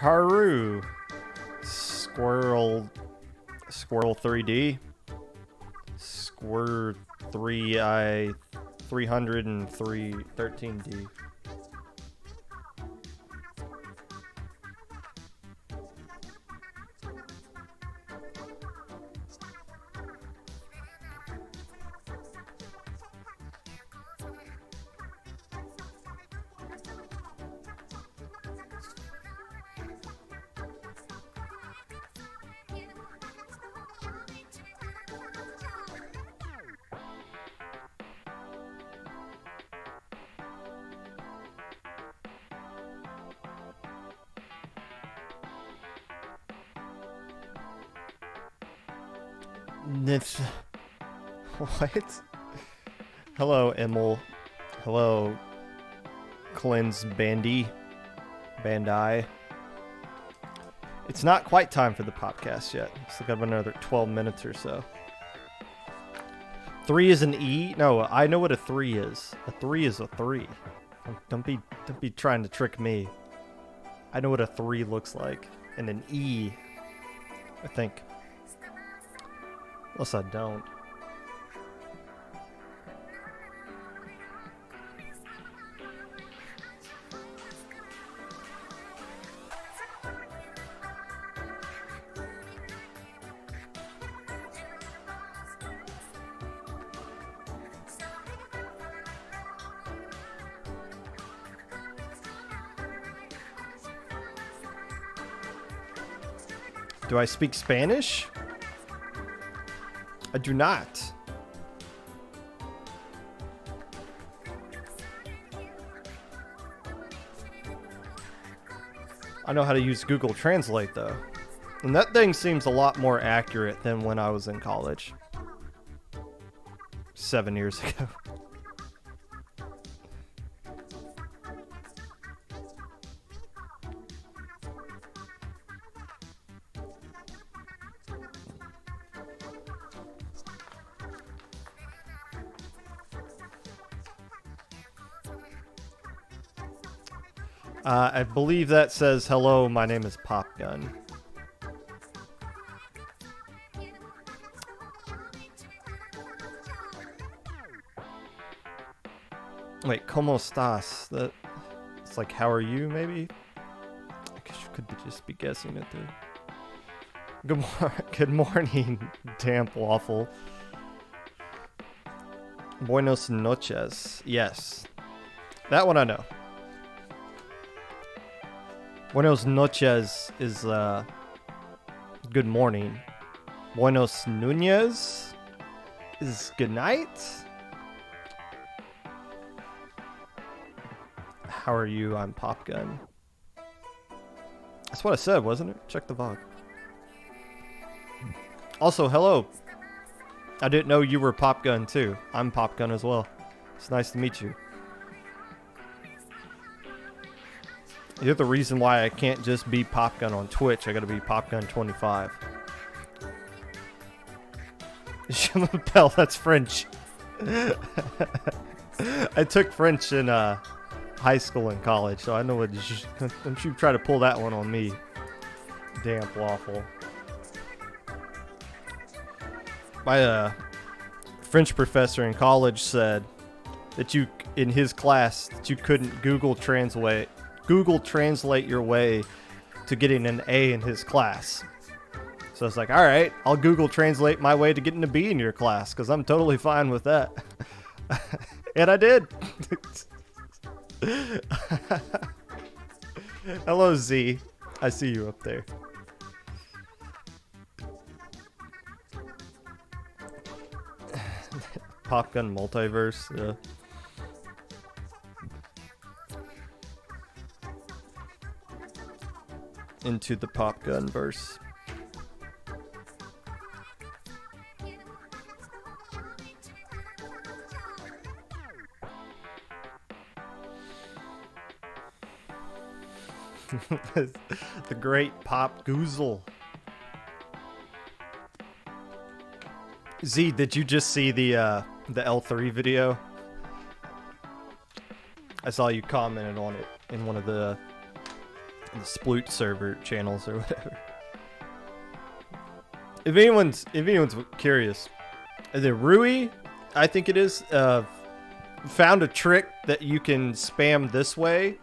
Haru. Squirrel 3D. Squir 3i 303 13D. What? Hello, Emil. Hello, Cleanse Bandai. It's not quite time for the podcast yet. Still got another 12 minutes or so. 3 is an E? No, I know what a 3 is. A 3 is a 3. Don't be trying to trick me. I know what a 3 looks like. And an E, I think. Unless I don't. Do I speak Spanish? I do not. I know how to use Google Translate though. And that thing seems a lot more accurate than when I was in college. 7 years ago. I believe that says, hello, my name is Popgun. Wait, ¿cómo estás? It's like, how are you, maybe? I guess you could just be guessing it there. Good morning, Damp Waffle. Buenos noches. Yes. That one I know. Buenos noches is good morning. Buenos Nunez is good night. How are you? I'm Popgun. That's what I said, wasn't it? Check the VOD. Also, hello. I didn't know you were Popgun too. I'm Popgun as well. It's nice to meet you. You're the reason why I can't just be Popgun on Twitch. I gotta be Popgun25. Je m'appelle, that's French. I took French in high school and college, so I know what. Don't you try to pull that one on me, Damp Waffle. My French professor in college said that in his class, that you couldn't Google Translate your way to getting an A in his class. So I was like, all right, I'll Google Translate my way to getting a B in your class, because I'm totally fine with that. And I did. Hello, Z. I see you up there. Popgun Multiverse, yeah. Into the Popgun verse. The great Pop Goozle. Z, did you just see the L3 video? I saw you commented on it in one of the the Sploot server channels or whatever. If anyone's curious, the Rui, I think it is, found a trick that you can spam this way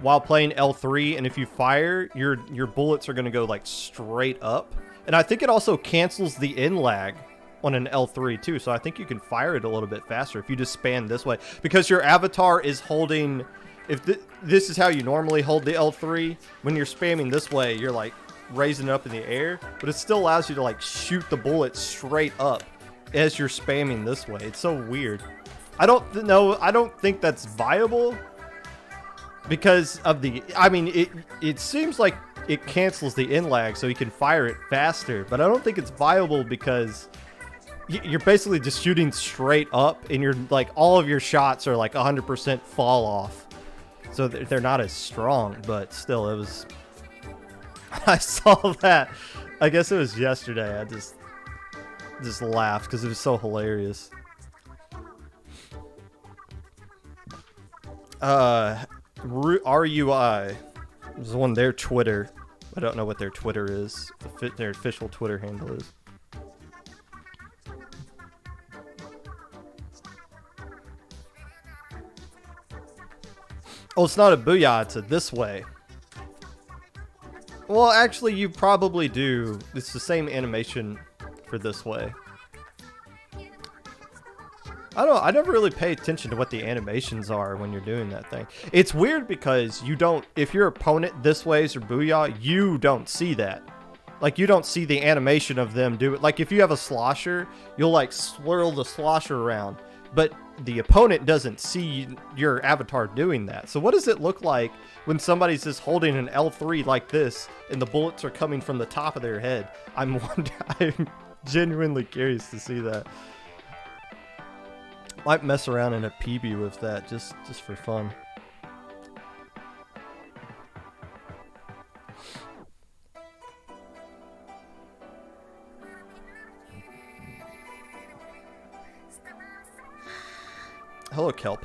while playing L3, and if you fire, your bullets are going to go like straight up. And I think it also cancels the in lag on an L3 too, so I think you can fire it a little bit faster if you just spam this way, because your avatar is holding. If this is how you normally hold the L3, when you're spamming this way, you're like raising it up in the air, but it still allows you to like shoot the bullet straight up as you're spamming this way. It's so weird. I don't think that's viable because of the, I mean, it seems like it cancels the in lag so you can fire it faster, but I don't think it's viable because you're basically just shooting straight up, and you're like, all of your shots are like 100% fall off, so they're not as strong. But still, it was, I saw that, I guess it was yesterday, I just laughed because it was so hilarious. RUI is on their Twitter. I don't know what their Twitter is, their official Twitter handle is. Oh, it's not a booyah, it's a this way. Well, actually, you probably do. It's the same animation for this way. I never really pay attention to what the animations are when you're doing that thing. It's weird because you don't, if your opponent this ways or booyah, you don't see that. Like, you don't see the animation of them do it. Like, if you have a slosher, you'll like swirl the slosher around, but the opponent doesn't see your avatar doing that. So what does it look like when somebody's just holding an L3 like this and the bullets are coming from the top of their head? I'm genuinely curious to see that. Might mess around in a PB with that just for fun. Hello, Kelp.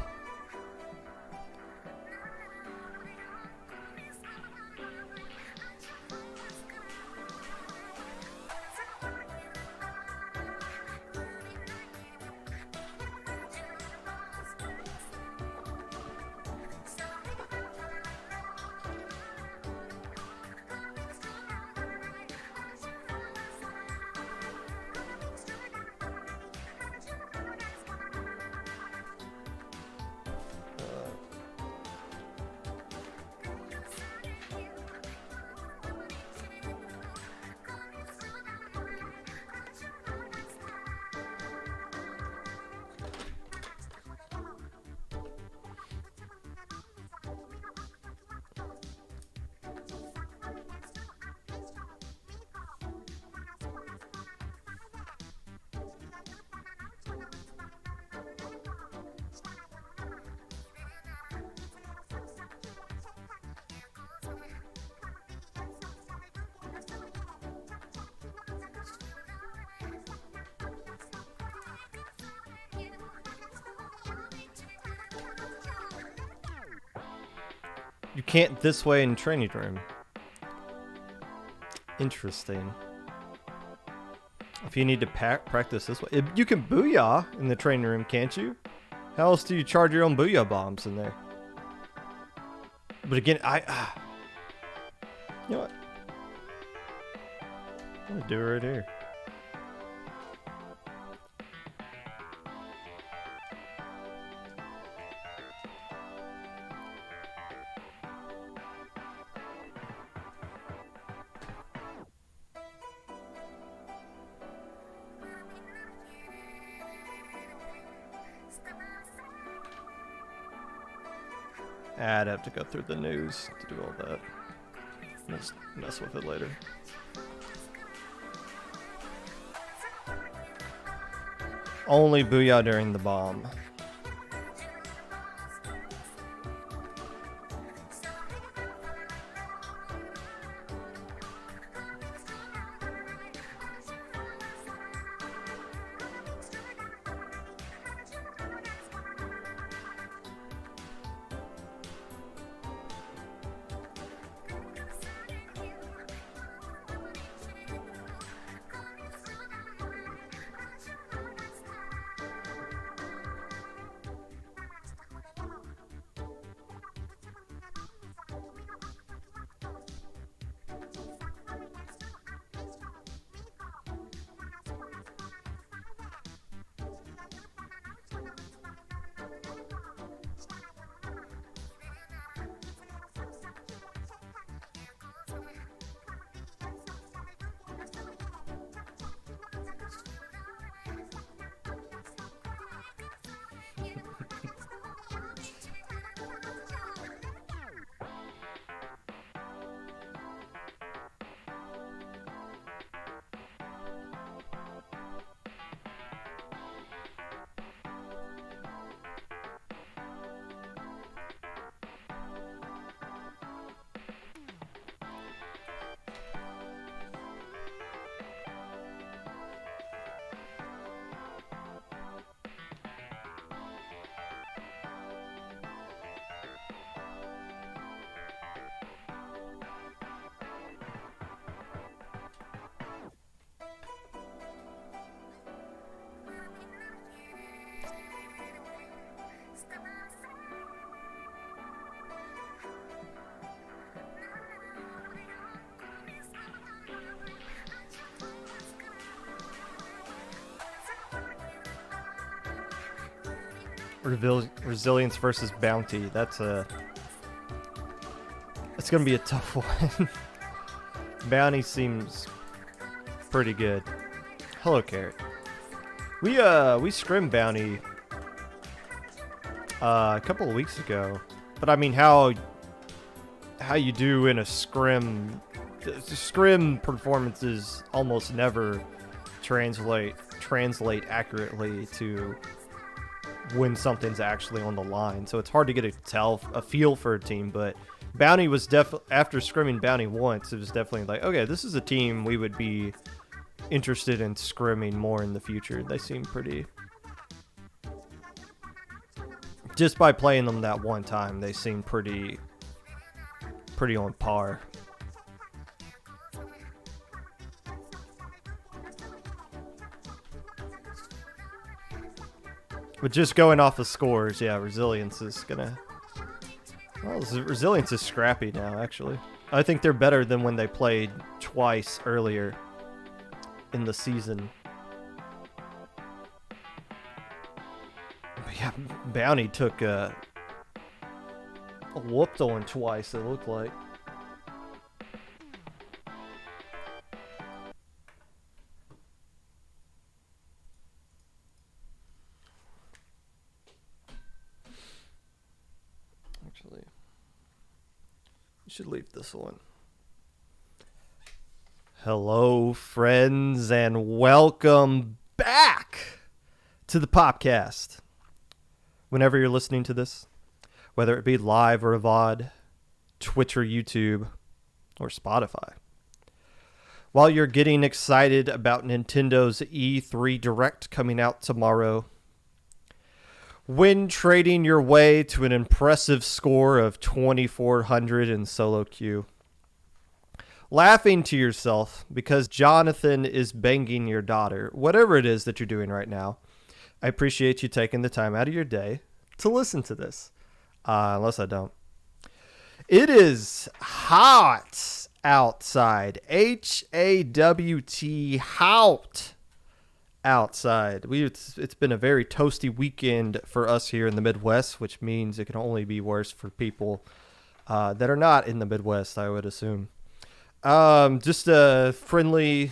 You can't this way in training room. Interesting. If you need to practice this way, you can booyah in the training room, can't you? How else do you charge your own booyah bombs in there? But again, you know what? I'm gonna do it right here. I'd have to go through the news to do all that. Let's mess with it later. Only booyah during the bomb. Resilience versus Bounty. That's gonna be a tough one. Bounty seems pretty good. Hello, Carrot. We scrimmed Bounty a couple of weeks ago, but I mean, how you do in a scrim performances almost never translate accurately to when something's actually on the line. So it's hard to get a feel for a team, but Bounty was after scrimming Bounty once, it was definitely like, okay, this is a team we would be interested in scrimming more in the future. They seem pretty, just by playing them that one time, they seem pretty on par. But just going off the scores, yeah, Resilience is gonna... Well, Resilience is scrappy now, actually. I think they're better than when they played twice earlier in the season. But yeah, Bounty took a whooped on twice, it looked like. Actually, you should leave this one. Hello, friends, and welcome back to the Popcast. Whenever you're listening to this, whether it be live or VOD, Twitch or YouTube, or Spotify. While you're getting excited about Nintendo's E3 Direct coming out tomorrow, when trading your way to an impressive score of 2,400 in solo queue, laughing to yourself because Jonathan is banging your daughter, whatever it is that you're doing right now, I appreciate you taking the time out of your day to listen to this. Unless I don't. It is hot outside. H-A-W-T, hot outside. It's been a very toasty weekend for us here in the Midwest, which means it can only be worse for people that are not in the Midwest, I would assume. Just a friendly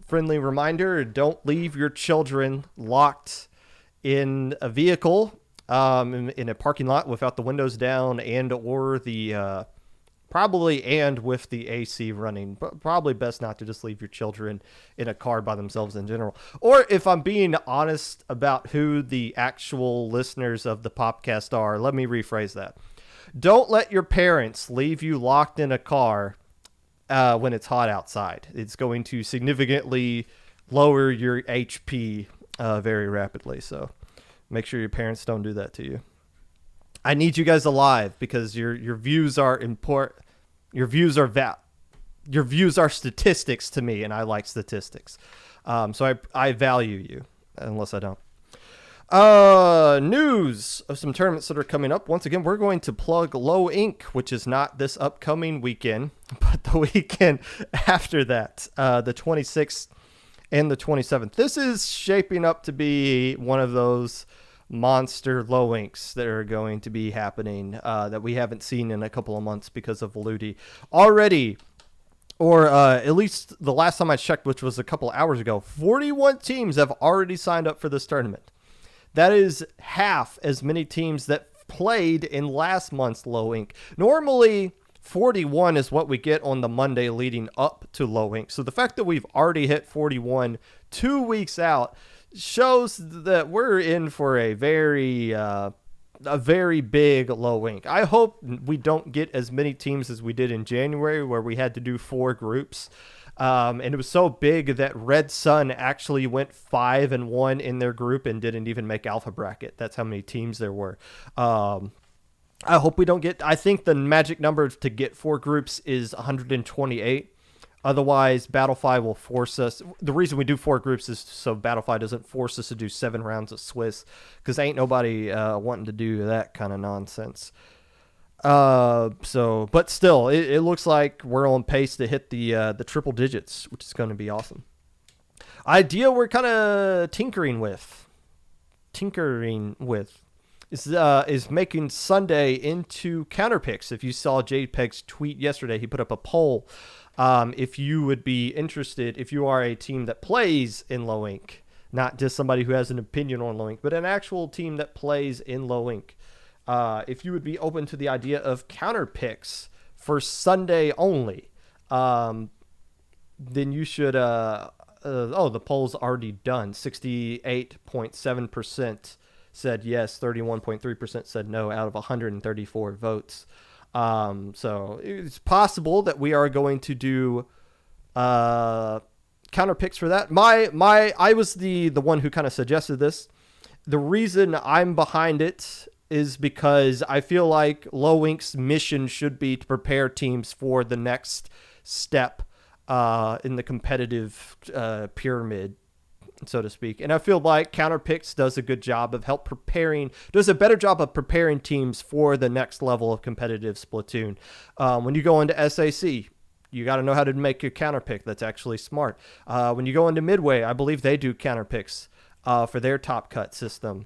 reminder, don't leave your children locked in a vehicle in a parking lot without the windows down and or the probably and with the AC running. But probably best not to just leave your children in a car by themselves in general. Or if I'm being honest about who the actual listeners of the Popcast are, let me rephrase that. Don't let your parents leave you locked in a car when it's hot outside. It's going to significantly lower your HP very rapidly. So make sure your parents don't do that to you. I need you guys alive because your views are important. Your views are statistics to me, and I like statistics. So I value you, unless I don't. News of some tournaments that are coming up. Once again, we're going to plug Low Inc., which is not this upcoming weekend, but the weekend after that, the 26th and the 27th. This is shaping up to be one of those monster Low Incs that are going to be happening that we haven't seen in a couple of months because of Luti. Already, or at least the last time I checked, which was a couple hours ago, 41 teams have already signed up for this tournament. That is half as many teams that played in last month's Low Inc. Normally, 41 is what we get on the Monday leading up to Low Inc. So the fact that we've already hit 41 2 weeks out shows that we're in for a very big Low Inc. I hope we don't get as many teams as we did in January, where we had to do 4 groups. And it was so big that Red Sun actually went 5-1 in their group and didn't even make alpha bracket. That's how many teams there were. I hope we don't get... I think the magic number to get 4 groups is 128. Otherwise, Battlefy will force us... The reason we do 4 groups is so Battlefy doesn't force us to do 7 rounds of Swiss, because ain't nobody wanting to do that kind of nonsense. But still, it looks like we're on pace to hit the triple digits, which is going to be awesome. Idea we're kind of tinkering with is making Sunday into counter picks. If you saw JPEG's tweet yesterday, he put up a poll. If you would be interested, if you are a team that plays in low ink, not just somebody who has an opinion on low ink, but an actual team that plays in low ink, if you would be open to the idea of counter picks for Sunday only, then you should. The poll's already done. 68.7% said yes, 31.3% said no out of 134 votes. So it's possible that we are going to do counter picks for that. I was the one who kind of suggested this. The reason I'm behind it is because I feel like Low Ink's mission should be to prepare teams for the next step in the competitive pyramid, so to speak. And I feel like Counterpicks does a better job of preparing teams for the next level of competitive Splatoon. When you go into SAC, you got to know how to make your counterpick that's actually smart. When you go into Midway, I believe they do counterpicks for their top cut system.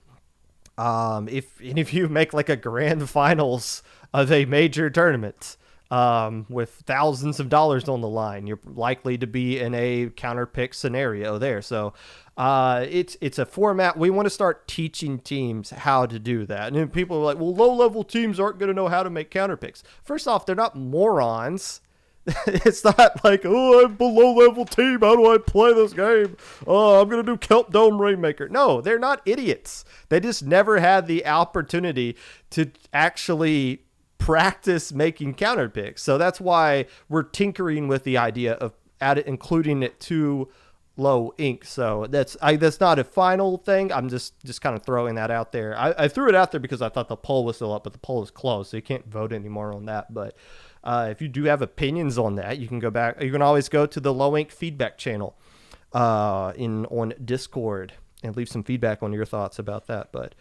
If you make like a grand finals of a major tournament, with thousands of dollars on the line, you're likely to be in a counter pick scenario there. So it's a format. We want to start teaching teams how to do that. And then people are like, well, low level teams aren't going to know how to make counter picks. First off, they're not morons. It's not like, oh, I'm a below level team. How do I play this game? Oh, I'm going to do Kelp Dome Rainmaker. No, they're not idiots. They just never had the opportunity to actually practice making counter picks. So that's why we're tinkering with the idea of including it to low ink. So that's not a final thing. I'm just kind of throwing that out there. I threw it out there because I thought the poll was still up, but the poll is closed, so you can't vote anymore on that. But if you do have opinions on that, you can go back. You can always go to the low ink feedback channel on Discord and leave some feedback on your thoughts about that. But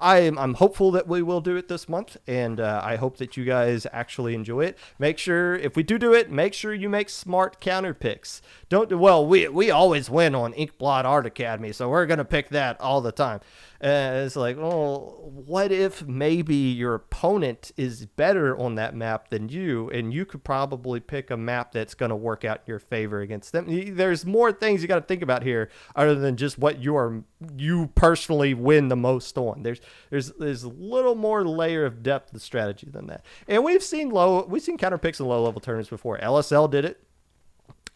I'm hopeful that we will do it this month, and I hope that you guys actually enjoy it. Make sure, if we do it, make sure you make smart counter picks. We always win on Inkblot Art Academy, so we're going to pick that all the time. It's like, oh, what if maybe your opponent is better on that map than you, and you could probably pick a map that's going to work out in your favor against them? There's more things you got to think about here other than just what you personally win the most on. There's a little more layer of depth of strategy than that. And we've seen counter picks in low level tournaments before. LSL did it.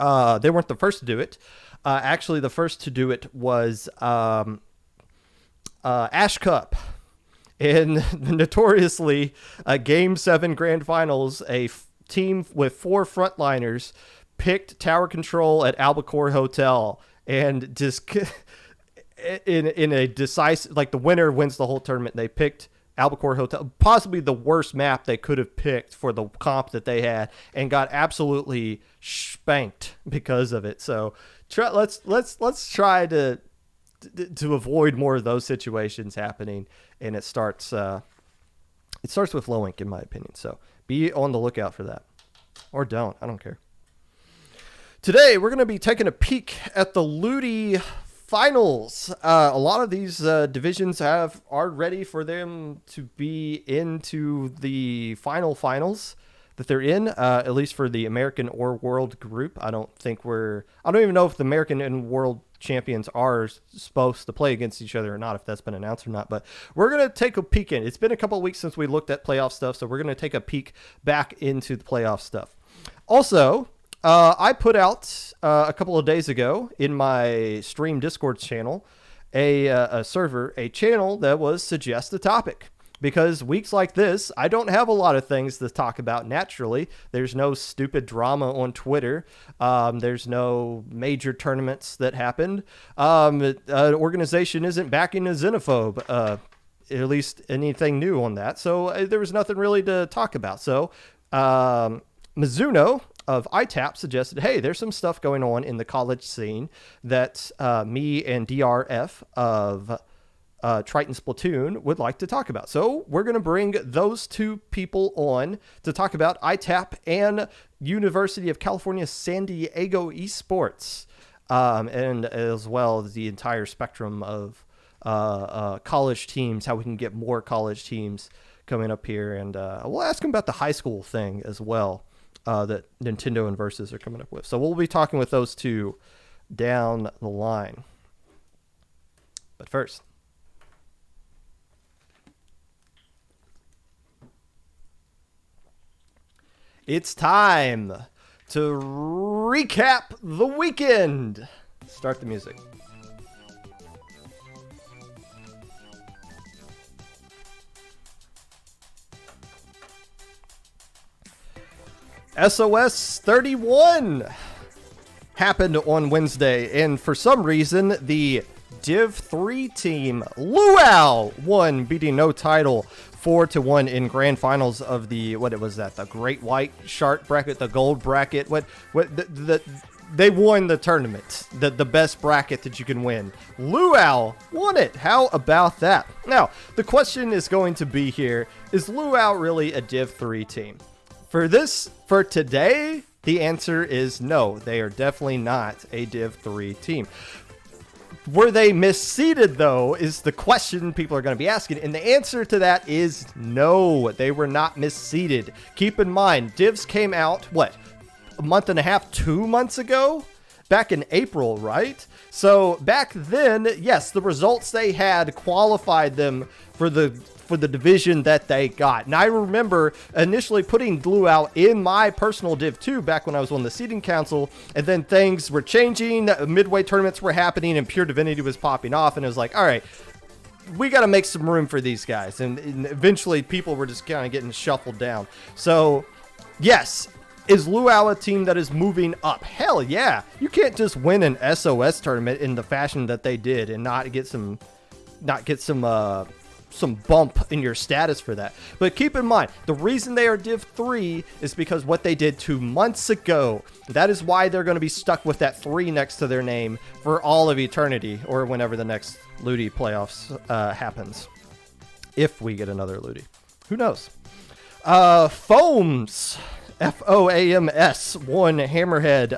They weren't the first to do it. Actually, the first to do it was Ash Cup. And notoriously, Game 7 Grand Finals, a team with 4 frontliners picked tower control at Albacore Hotel and just in a decisive, like the winner wins the whole tournament. They picked Albacore Hotel, possibly the worst map they could have picked for the comp that they had, and got absolutely spanked because of it. So let's try to avoid more of those situations happening, and it starts with low ink, in my opinion. So be on the lookout for that, or don't. I don't care. Today we're going to be taking a peek at the Luti finals. A lot of these divisions are ready for them to be into the finals that they're in, at least for the American or World group. I don't even know if the American and World champions are supposed to play against each other or not, if that's been announced or not. But we're going to take a peek in. It's been a couple of weeks since we looked at playoff stuff, so we're going to take a peek back into the playoff stuff. Also, I put out a couple of days ago in my stream Discord channel a channel that was suggest a topic. Because weeks like this, I don't have a lot of things to talk about naturally. There's no stupid drama on Twitter. There's no major tournaments that happened. An organization isn't backing a xenophobe, at least anything new on that. So there was nothing really to talk about. So Mizuno of ITAP suggested, hey, there's some stuff going on in the college scene that me and DRF of Triton Splatoon would like to talk about. So we're going to bring those two people on to talk about ITAP and University of California San Diego esports, and as well as the entire spectrum of college teams, how we can get more college teams coming up here. And we'll ask them about the high school thing as well that Nintendo and Versus are coming up with. So we'll be talking with those two down the line. But first, it's time to recap the weekend. Start the music. SOS 31 happened on Wednesday, and for some reason, the Div 3 team, Luau, won, beating no title 4-1 in grand finals of the, the Great White Shark bracket, the gold bracket. They won the tournament, the best bracket that you can win. Luau won it. How about that? Now, the question is going to be here, is Luau really a Div 3 team? For today, the answer is no. They are definitely not a Div 3 team. Were they misseeded, though, is the question people are going to be asking. And the answer to that is no. They were not misseeded. Keep in mind, Divs came out, a month and a half, 2 months ago? Back in April, right? So back then, yes, the results they had qualified them for the division that they got. And I remember initially putting Luau in my personal Div 2 back when I was on the seeding council, and then things were changing, midway tournaments were happening, and Pure Divinity was popping off, and it was like, all right, we got to make some room for these guys. And eventually people were just kind of getting shuffled down. So yes, is Luau a team that is moving up? Hell yeah. You can't just win an SOS tournament in the fashion that they did and not get some bump in your status for that. But keep in mind, the reason they are Div 3 is because what they did 2 months ago. That is why they're going to be stuck with that 3 next to their name for all of eternity, or whenever the next Luti playoffs happens. If we get another Luti. Who knows? Foams. FOAMS won Hammerhead.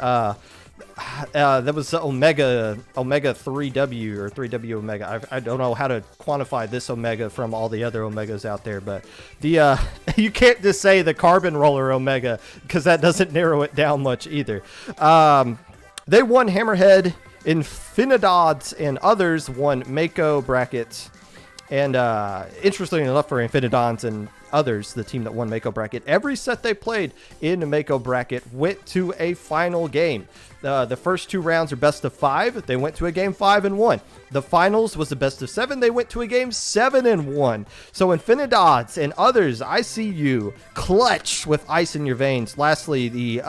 That was Omega 3W or 3W Omega. I don't know how to quantify this Omega from all the other Omegas out there, but the you can't just say the Carbon Roller Omega because that doesn't narrow it down much either. They won Hammerhead. Infinidods and others won Mako brackets. And interestingly enough for Infinidons and others, the team that won Mako bracket, every set they played in the Mako bracket went to a final game. The first 2 rounds are best of 5. They went to a game 5 and won. The finals was the best of 7. They went to a game 7 and won. So Infinidods and others, I see you clutch with ice in your veins. Lastly, the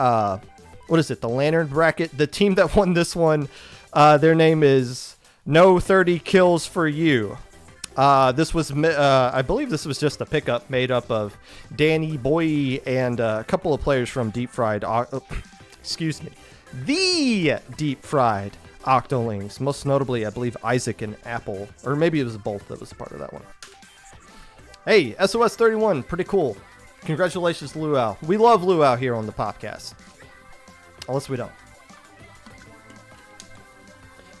the Lantern bracket, the team that won this one, their name is No 30 Kills for You. This was, I believe this was just a pickup made up of Danny Boy and a couple of players from Deep Fried, the Deep Fried Octolings. Most notably, I believe Isaac and Apple, or maybe it was both that was part of that one. Hey, SOS 31, pretty cool. Congratulations, Luau. We love Luau here on the Popcast. Unless we don't.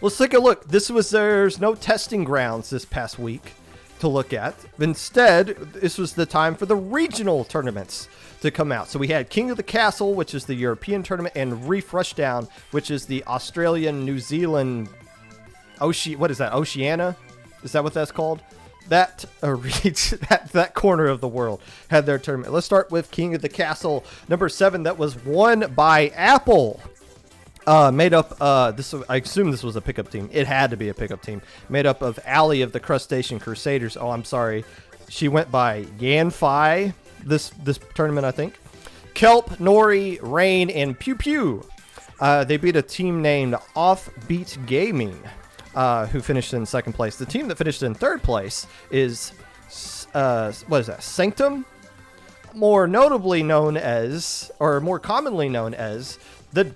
Let's take a look. There's no testing grounds this past week to look at. Instead, this was the time for the regional tournaments to come out. So we had King of the Castle, which is the European tournament, and Reef Rushdown, which is the Australian, New Zealand, Oceania? Is that what that's called? That corner of the world had their tournament. Let's start with King of the Castle, number 7, that was won by Apple. Made up, I assume this was a pickup team. It had to be a pickup team. Made up of Allie of the Crustacean Crusaders. Oh, I'm sorry. She went by Yanfi this tournament, I think. Kelp, Nori, Rain, and Pew Pew. They beat a team named Offbeat Gaming, who finished in second place. The team that finished in third place is, Sanctum? More commonly known as the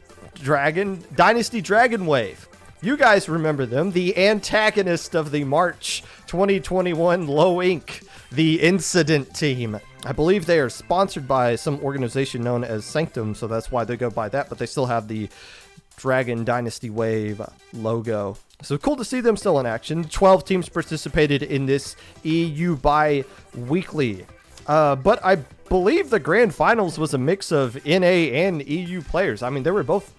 Dynasty Dragon Wave. You guys remember them, the antagonist of the March 2021 Low Inc., the Incident Team. I believe they are sponsored by some organization known as Sanctum, so that's why they go by that, but they still have the Dragon Dynasty Wave logo. So cool to see them still in action. 12 teams participated in this EU bi-weekly. But I believe the grand finals was a mix of NA and EU players. I mean, they were both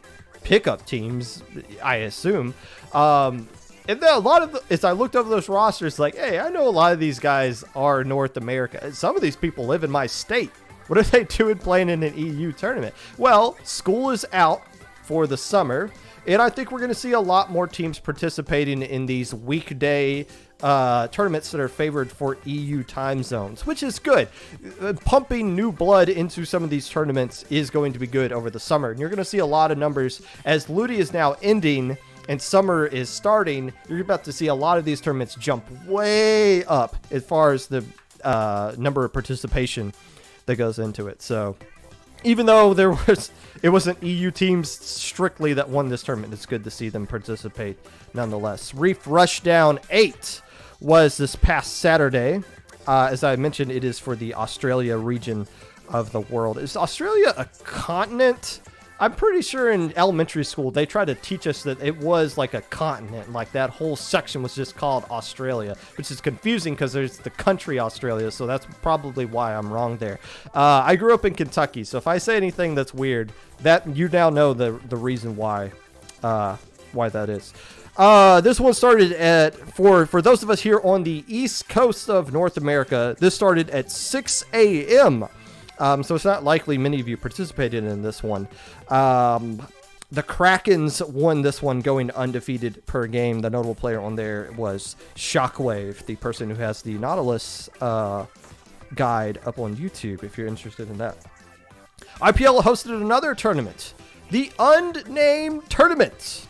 pickup teams, I assume. And then a lot of as I looked over those rosters, like, hey, I know a lot of these guys are North America. Some of these people live in my state. What are they doing playing in an EU tournament? Well, school is out for the summer, and I think we're going to see a lot more teams participating in these weekday tournaments that are favored for EU time zones, which is good. Pumping new blood into some of these tournaments is going to be good over the summer, and you're going to see a lot of numbers as Luti is now ending and summer is starting. You're about to see a lot of these tournaments jump way up as far as the number of participation that goes into it. So even though it wasn't EU teams strictly that won this tournament, it's good to see them participate nonetheless. Reef Rushdown 8 was this past Saturday. As I mentioned, it is for the Australia region of the world. Is Australia a continent? I'm pretty sure in elementary school they tried to teach us that it was like a continent, like that whole section was just called Australia, which is confusing because there's the country Australia, so that's probably why I'm wrong there. I grew up in Kentucky, so if I say anything that's weird, that you now know the reason why that is. This one started at, for those of us here on the East Coast of North America, this started at 6 a.m., so it's not likely many of you participated in this one. The Krakens won this one, going undefeated per game. The notable player on there was Shockwave, the person who has the Nautilus guide up on YouTube, if you're interested in that. IPL hosted another tournament. The Unnamed Tournament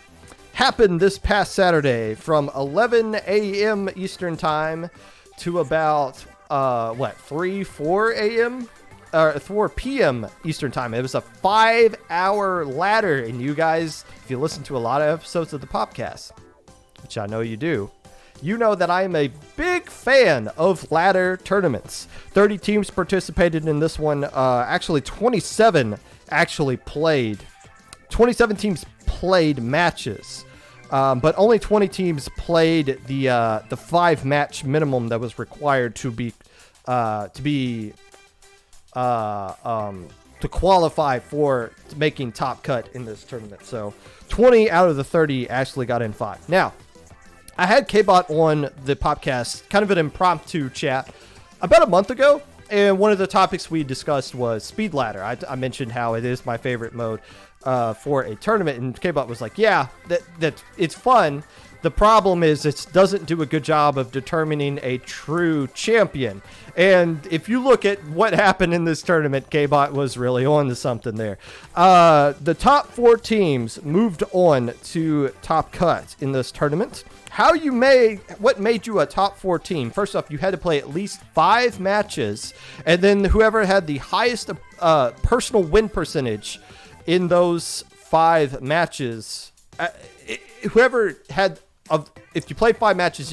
happened this past Saturday from 11 a.m. Eastern Time to about, 4 a.m.? 4 p.m. Eastern Time. It was a 5-hour ladder, and you guys, if you listen to a lot of episodes of the Popcast, which I know you do, you know that I am a big fan of ladder tournaments. 30 teams participated in this one. Actually, 27 played. 27 teams played matches, but only 20 teams played the 5-match minimum that was required to qualify for making top cut in this tournament. So 20 out of the 30 actually got in 5. Now, I had K-Bot on the Popcast, kind of an impromptu chat about a month ago, and one of the topics we discussed was speed ladder. I mentioned how it is my favorite mode for a tournament, and K-Bot was like, yeah, that it's fun. The problem is it doesn't do a good job of determining a true champion. And if you look at what happened in this tournament, K-Bot was really on to something there. The top 4 teams moved on to top cut in this tournament. What made you a top 4 team? First off, you had to play at least 5 matches, and then whoever had the highest personal win percentage in those 5 matches, whoever had... if you played 5 matches,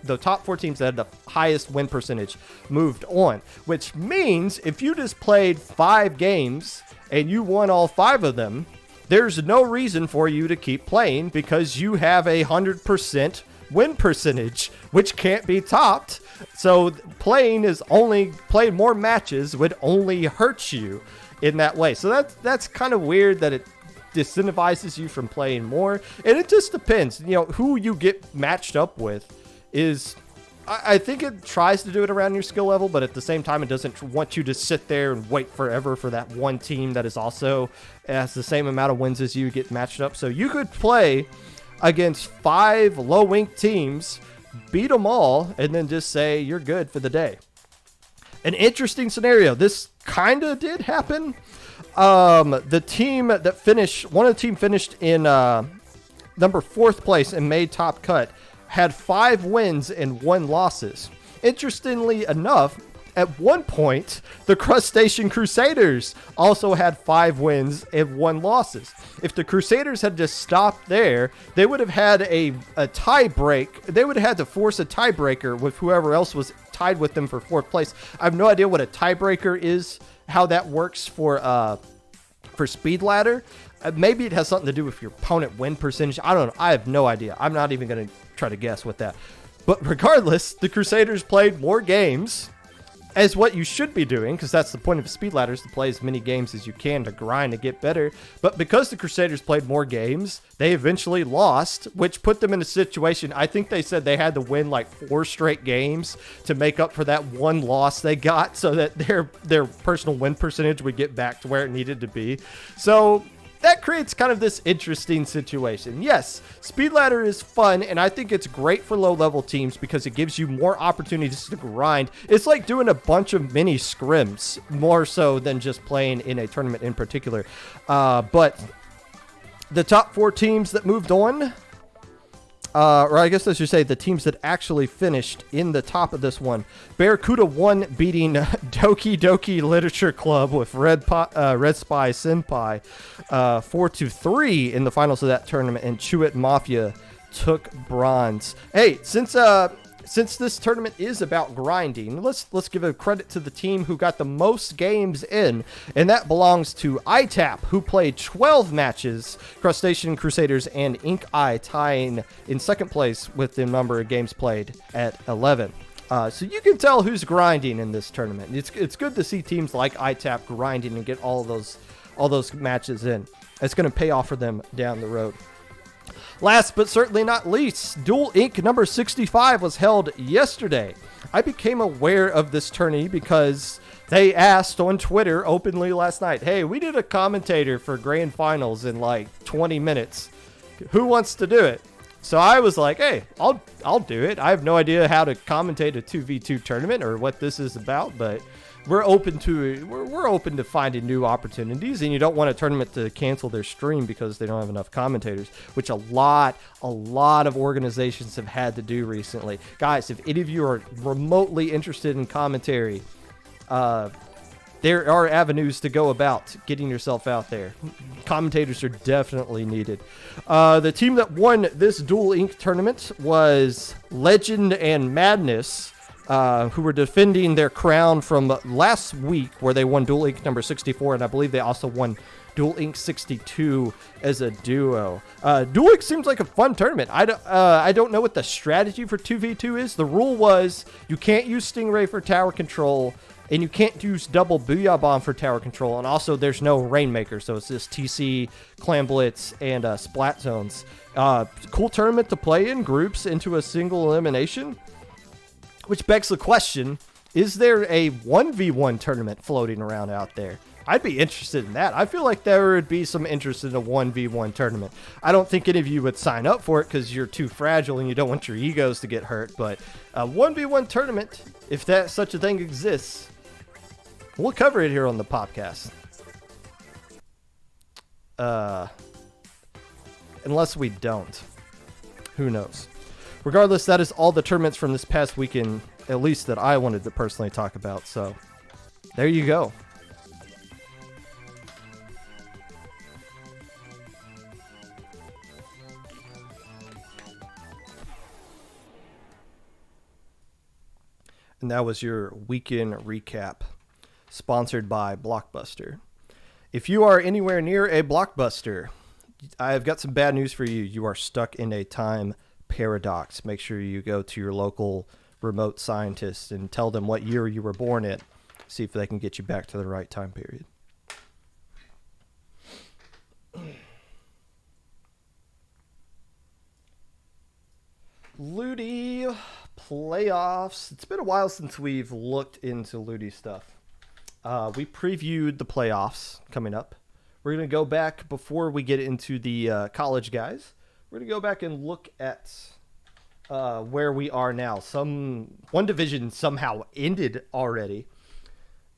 the top 4 teams that had the highest win percentage moved on, which means if you just played 5 games and you won all 5 of them, there's no reason for you to keep playing because you have 100% win percentage, which can't be topped. So playing more matches would only hurt you in that way. So that's kind of weird that it disincentivizes you from playing more, and it just depends. Who you get matched up with is, I think it tries to do it around your skill level, but at the same time it doesn't want you to sit there and wait forever for that one team that is also has the same amount of wins as you get matched up. So you could play against 5 low-ranked teams, beat them all, and then just say you're good for the day. An interesting scenario. This kind of did happen. The team that finished, one of the team finished in number 4th place and made top cut, had 5 wins and 1 losses. Interestingly enough, at one point, the Crustacean Crusaders also had 5 wins and 1 losses. If the Crusaders had just stopped there, they would have had a tie break. They would have had to force a tiebreaker with whoever else was tied with them for 4th place. I have no idea what a tiebreaker is, how that works for speed ladder. Maybe it has something to do with your opponent win percentage. I don't know. I have no idea. I'm not even going to try to guess with that. But regardless, the Crusaders played more games, as what you should be doing, because that's the point of a speed ladder, is to play as many games as you can to grind and get better. But because the Crusaders played more games, they eventually lost, which put them in a situation. I think they said they had to win like 4 straight games to make up for that one loss they got, so that their personal win percentage would get back to where it needed to be. So that creates kind of this interesting situation. Yes, Speed Ladder is fun, and I think it's great for low-level teams because it gives you more opportunities to grind. It's like doing a bunch of mini scrims, more so than just playing in a tournament in particular. But the top 4 teams that moved on, or I guess I should say the teams that actually finished in the top of this one. Barracuda won, beating Doki Doki Literature Club with Red Spy Senpai 4-3 in the finals of that tournament, and Chewit Mafia took bronze. Hey, since this tournament is about grinding, let's give a credit to the team who got the most games in, and that belongs to ITAP, who played 12 matches, Crustacean Crusaders and Ink Eye tying in second place with the number of games played at 11. So you can tell who's grinding in this tournament. It's good to see teams like ITAP grinding and get all those matches in. It's going to pay off for them down the road. Last but certainly not least, Duel Inc. number 65 was held yesterday. I became aware of this tourney because they asked on Twitter openly last night, hey, we did a commentator for grand finals in like 20 minutes. Who wants to do it? So I was like, hey, I'll do it. I have no idea how to commentate a 2v2 tournament or what this is about, but we're open to finding new opportunities, and you don't want a tournament to cancel their stream because they don't have enough commentators, which a lot of organizations have had to do recently. Guys, if any of you are remotely interested in commentary, there are avenues to go about getting yourself out there. Commentators are definitely needed. The team that won this Duel Inc. tournament was Legend and Madness, who were defending their crown from last week, where they won Duel Inc. number 64, and I believe they also won Duel Inc. 62 as a duo. Duel Inc. seems like a fun tournament. I don't know what the strategy for 2v2 is. The rule was you can't use Stingray for tower control, and you can't use double Booyah Bomb for tower control, and also there's no Rainmaker, so it's just TC, Clan Blitz, and Splat Zones. Cool tournament to play in groups into a single elimination. Which begs the question, is there a 1v1 tournament floating around out there? I'd be interested in that. I feel like there would be some interest in a 1v1 tournament. I don't think any of you would sign up for it because you're too fragile and you don't want your egos to get hurt. But a 1v1 tournament, if that such a thing exists, we'll cover it here on the Popcast. Unless we don't. Who knows? Regardless, that is all the tournaments from this past weekend, at least that I wanted to personally talk about. So, there you go. And that was your weekend recap, sponsored by Blockbuster. If you are anywhere near a Blockbuster, I've got some bad news for you. You are stuck in a time paradox. Make sure you go to your local remote scientist and tell them what year you were born in. See if they can get you back to the right time period. Luti playoffs. It's been a while since we've looked into Luti stuff. We previewed the playoffs coming up. We're going to go back before we get into the college guys. We're going to go back and look at where we are now. One division somehow ended already.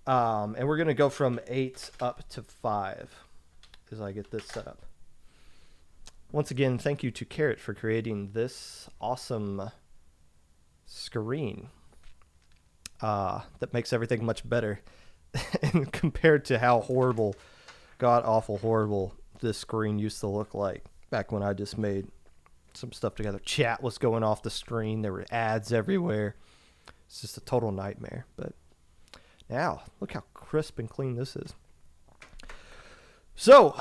And we're going to go from 8 up to 5 as I get this set up. Once again, thank you to Carrot for creating this awesome screen that makes everything much better compared to how horrible, god-awful horrible this screen used to look like back when I just made some stuff together. Chat was going off the screen. There were ads everywhere. It's just a total nightmare. But now, look how crisp and clean this is. So,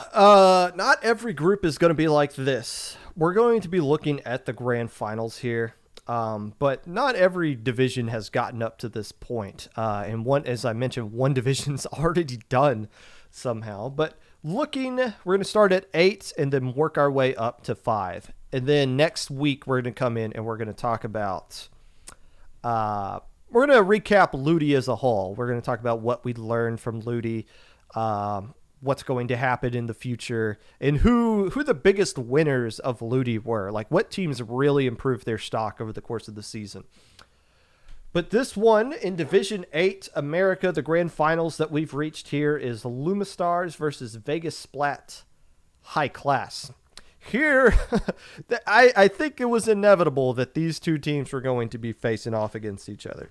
not every group is going to be like this. We're going to be looking at the grand finals here, but not every division has gotten up to this point. And one, as I mentioned, one division's already done somehow. But we're going to start at 8 and then work our way up to 5. And then next week, we're going to come in and we're going to talk about... we're going to recap Luti as a whole. We're going to talk about what we learned from Luti, what's going to happen in the future, and who the biggest winners of Luti were. Like, what teams really improved their stock over the course of the season. But this one in Division 8 America, the grand finals that we've reached here is Lumistars versus Vegas Splat High Class. Here, I think it was inevitable that these two teams were going to be facing off against each other.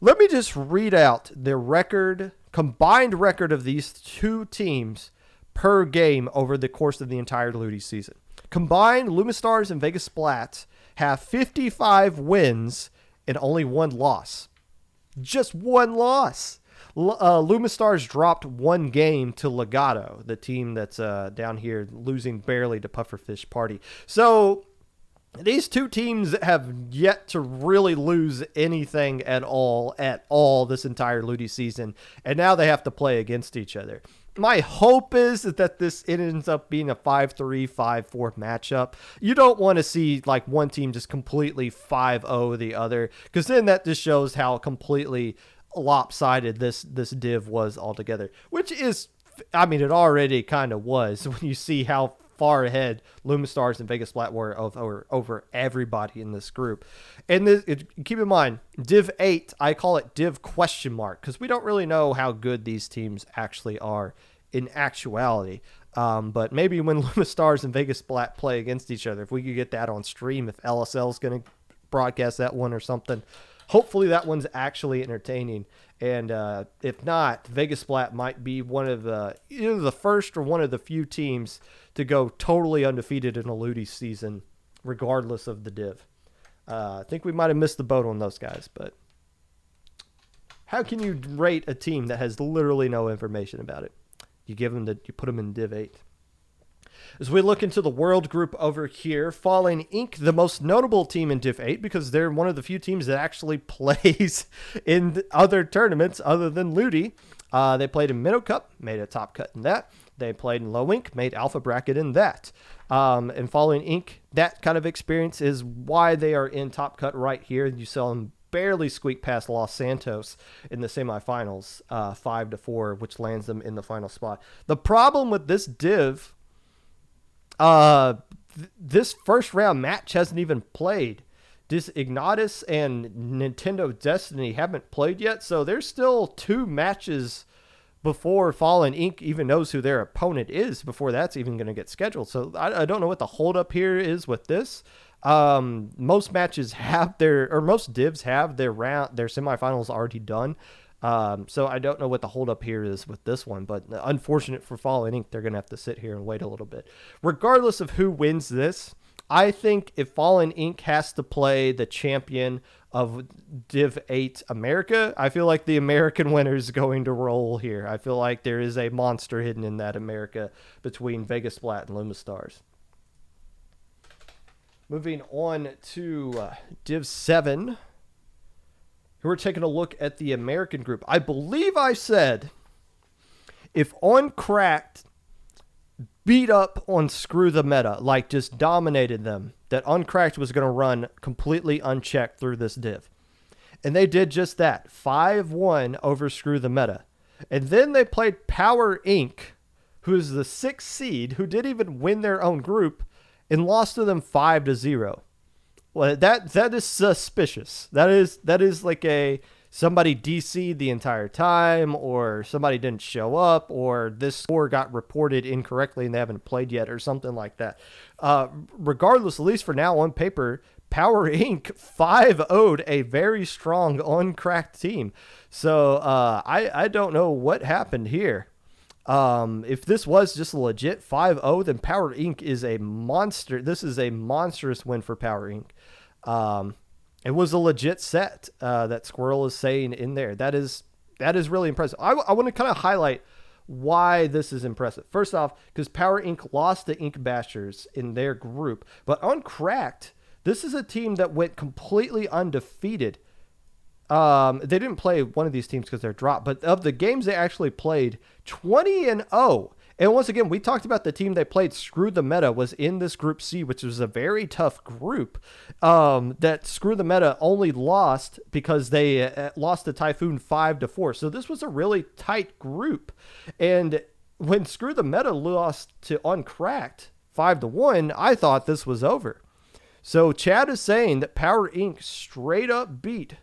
Let me just read out the combined record of these two teams per game over the course of the entire Luti season. Combined, Lumistars and Vegas Splat have 55 wins and only one loss. Just one loss. Lumistars dropped one game to Legato, the team that's down here losing barely to Pufferfish Party. So these two teams have yet to really lose anything at all this entire Luti season, and now they have to play against each other. My hope is that this ends up being a 5-3, 5-4 matchup. You don't want to see like one team just completely 5-0 the other, because then that just shows how completely lopsided this div was altogether, which is, I mean, it already kind of was when you see how far ahead Lumistars and Vegas Splat were over everybody in this group. And keep in mind, Div 8, I call it Div question mark, because we don't really know how good these teams actually are in actuality. But maybe when Lumistars and Vegas Splat play against each other, if we could get that on stream, if LSL is going to broadcast that one or something, hopefully that one's actually entertaining. And if not, Vegas Splat might be one of either the first or one of the few teams to go totally undefeated in a Luti season, regardless of the div. I think we might have missed the boat on those guys, but how can you rate a team that has literally no information about it? You put them in Div 8. As we look into the world group over here, Falling Inc., the most notable team in Div 8 because they're one of the few teams that actually plays in other tournaments other than Luti. They played in Minnow Cup, made a top cut in that. They played in Low Inc., made Alpha Bracket in that. And Falling Inc., that kind of experience is why they are in top cut right here. You saw them barely squeak past Los Santos in the semifinals, 5-4, which lands them in the final spot. The problem with this div, this first round match hasn't even played. This Ignatus and Nintendo Destiny haven't played yet, so there's still 2 matches before Fallen Inc. even knows who their opponent is, before that's even going to get scheduled. So I don't know what the holdup here is with this. Most matches have most divs have their semifinals already done. So I don't know what the holdup here is with this one, but unfortunate for Fallen Inc., they're going to have to sit here and wait a little bit. Regardless of who wins this, I think if Fallen Inc. has to play the champion of Div 8 America, I feel like the American winner is going to roll here. I feel like there is a monster hidden in that America between Vegas Splat and Lumistars. Moving on to Div 7. We're taking a look at the American group. I believe I said if Uncracked beat up on Screw the Meta, like just dominated them, that Uncracked was going to run completely unchecked through this div. And they did just that. 5-1 over Screw the Meta. And then they played Power Inc., who's the 6th seed, who didn't even win their own group, and lost to them 5-0. Well, that is suspicious. That is like somebody DC'd the entire time, or somebody didn't show up, or this score got reported incorrectly and they haven't played yet, or something like that. Regardless, at least for now on paper, Power Inc. 5-0'd a very strong uncracked team. So I don't know what happened here. If this was just a legit 5-0, then Power Inc. is a monster. This is a monstrous win for Power Inc. It was a legit set that Squirrel is saying in there. That is really impressive. I want to kind of highlight why this is impressive. First off, because Power Inc. lost to Ink Bashers in their group, but on Cracked, this is a team that went completely undefeated. They didn't play one of these teams because they're dropped, but of the games they actually played, 20-0. And once again, we talked about the team they played, Screw the Meta, was in this Group C, which was a very tough group. That Screw the Meta only lost because they lost to Typhoon 5-4. So this was a really tight group. And when Screw the Meta lost to Uncracked 5-1, I thought this was over. So Chad is saying that Power Inc. straight up beat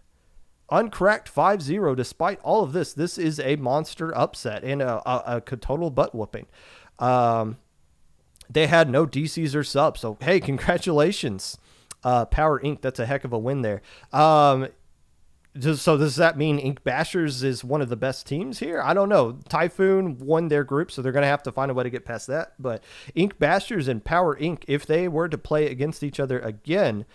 Uncracked 5-0. Despite all of this, this is a monster upset and a total butt whooping. They had no DCs or subs, so hey, congratulations, Power Inc. That's a heck of a win there. So does that mean Ink Bashers is one of the best teams here? I don't know. Typhoon won their group, so they're going to have to find a way to get past that. But Ink Bashers and Power Inc., if they were to play against each other again,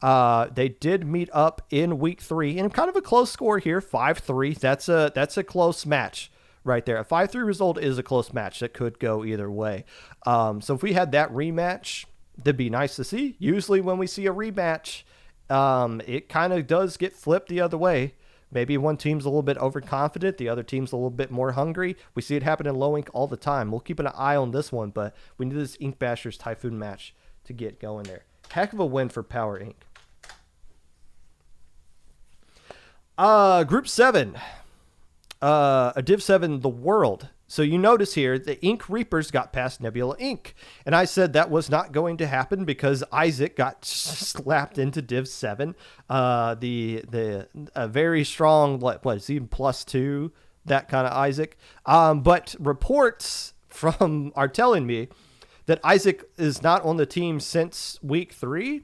they did meet up in week 3 in kind of a close score here, 5-3. That's a close match right there. A 5-3 result is a close match that could go either way. So if we had that rematch, that'd be nice to see. Usually when we see a rematch, it kind of does get flipped the other way. Maybe one team's a little bit overconfident, the other team's a little bit more hungry. We see it happen in low ink all the time. We'll keep an eye on this one, but we need this Ink Bashers Typhoon match to get going there. Heck of a win for Power Inc. Group 7, a Div 7, The World. So you notice here, the Ink Reapers got past Nebula Inc. And I said that was not going to happen because Isaac got slapped into Div 7. The very strong, what is he, +2, that kind of Isaac. But reports are telling me that Isaac is not on the team since week 3.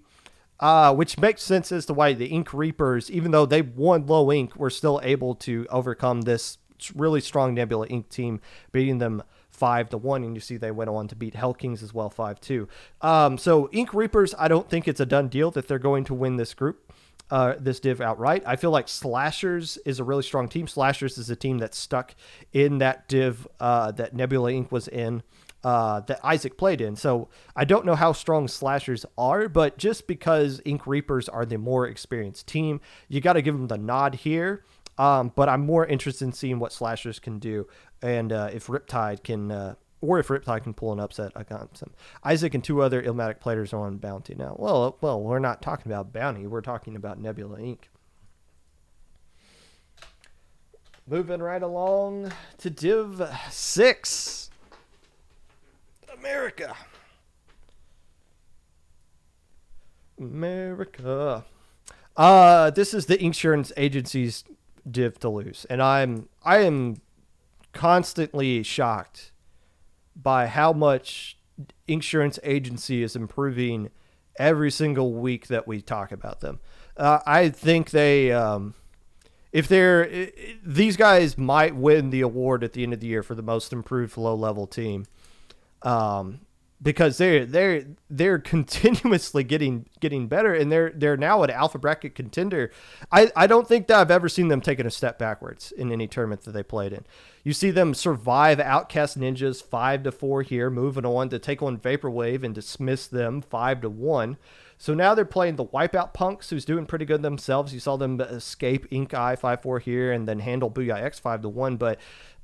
Which makes sense as to why the Ink Reapers, even though they won low ink, were still able to overcome this really strong Nebula Inc. team, beating them 5-1. And you see they went on to beat Hell Kings as well, 5-2. So Ink Reapers, I don't think it's a done deal that they're going to win this group, this div outright. I feel like Slashers is a really strong team. Slashers is a team that's stuck in that div that Nebula Inc. was in. That Isaac played in. So I don't know how strong Slashers are, but just because Ink Reapers are the more experienced team, you got to give them the nod here. But I'm more interested in seeing what Slashers can do, and if Riptide can, pull an upset against them. Isaac and 2 other Illmatic players are on Bounty now. Well, we're not talking about Bounty. We're talking about Nebula Inc. Moving right along to Div 6. America. This is the insurance agency's div to lose, and I am constantly shocked by how much insurance agency is improving every single week that we talk about them. I think these guys might win the award at the end of the year for the most improved low level team. Because they're continuously getting better, and they're now an alpha bracket contender. I don't think that I've ever seen them taking a step backwards in any tournament that they played in. You see them survive Outcast Ninjas 5-4 here, moving on to take on Vaporwave and dismiss them 5-1. So now they're playing the Wipeout Punks, who's doing pretty good themselves. You saw them escape Ink Eye 5-4 here and then handle Booyah X 5-1, but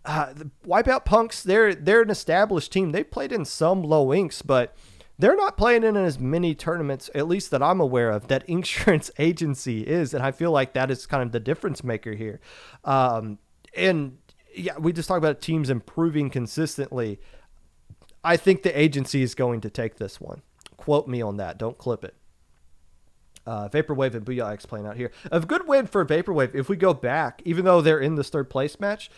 the Wipeout Punks, they're an established team. They played in some low inks, but they're not playing in as many tournaments, at least that I'm aware of, that insurance agency is. And I feel like that is kind of the difference maker here. And yeah, we just talk about teams improving consistently. I think the agency is going to take this one. Quote me on that. Don't clip it. Vaporwave and Booyah X playing out here. A good win for Vaporwave. If we go back, even though they're in this 3rd place match,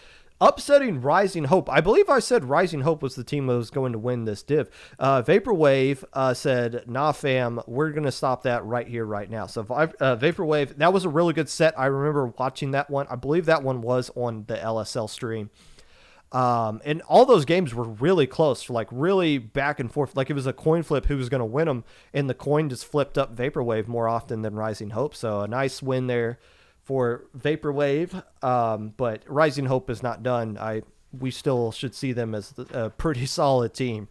upsetting Rising Hope. I believe I said Rising Hope was the team that was going to win this div. Vaporwave said, nah, fam, we're going to stop that right here, right now. So Vaporwave, that was a really good set. I remember watching that one. I believe that one was on the LSL stream. And all those games were really close, like really back and forth. Like it was a coin flip who was going to win them, and the coin just flipped up Vaporwave more often than Rising Hope. So a nice win there for Vaporwave, but Rising Hope is not done. we still should see them as a pretty solid team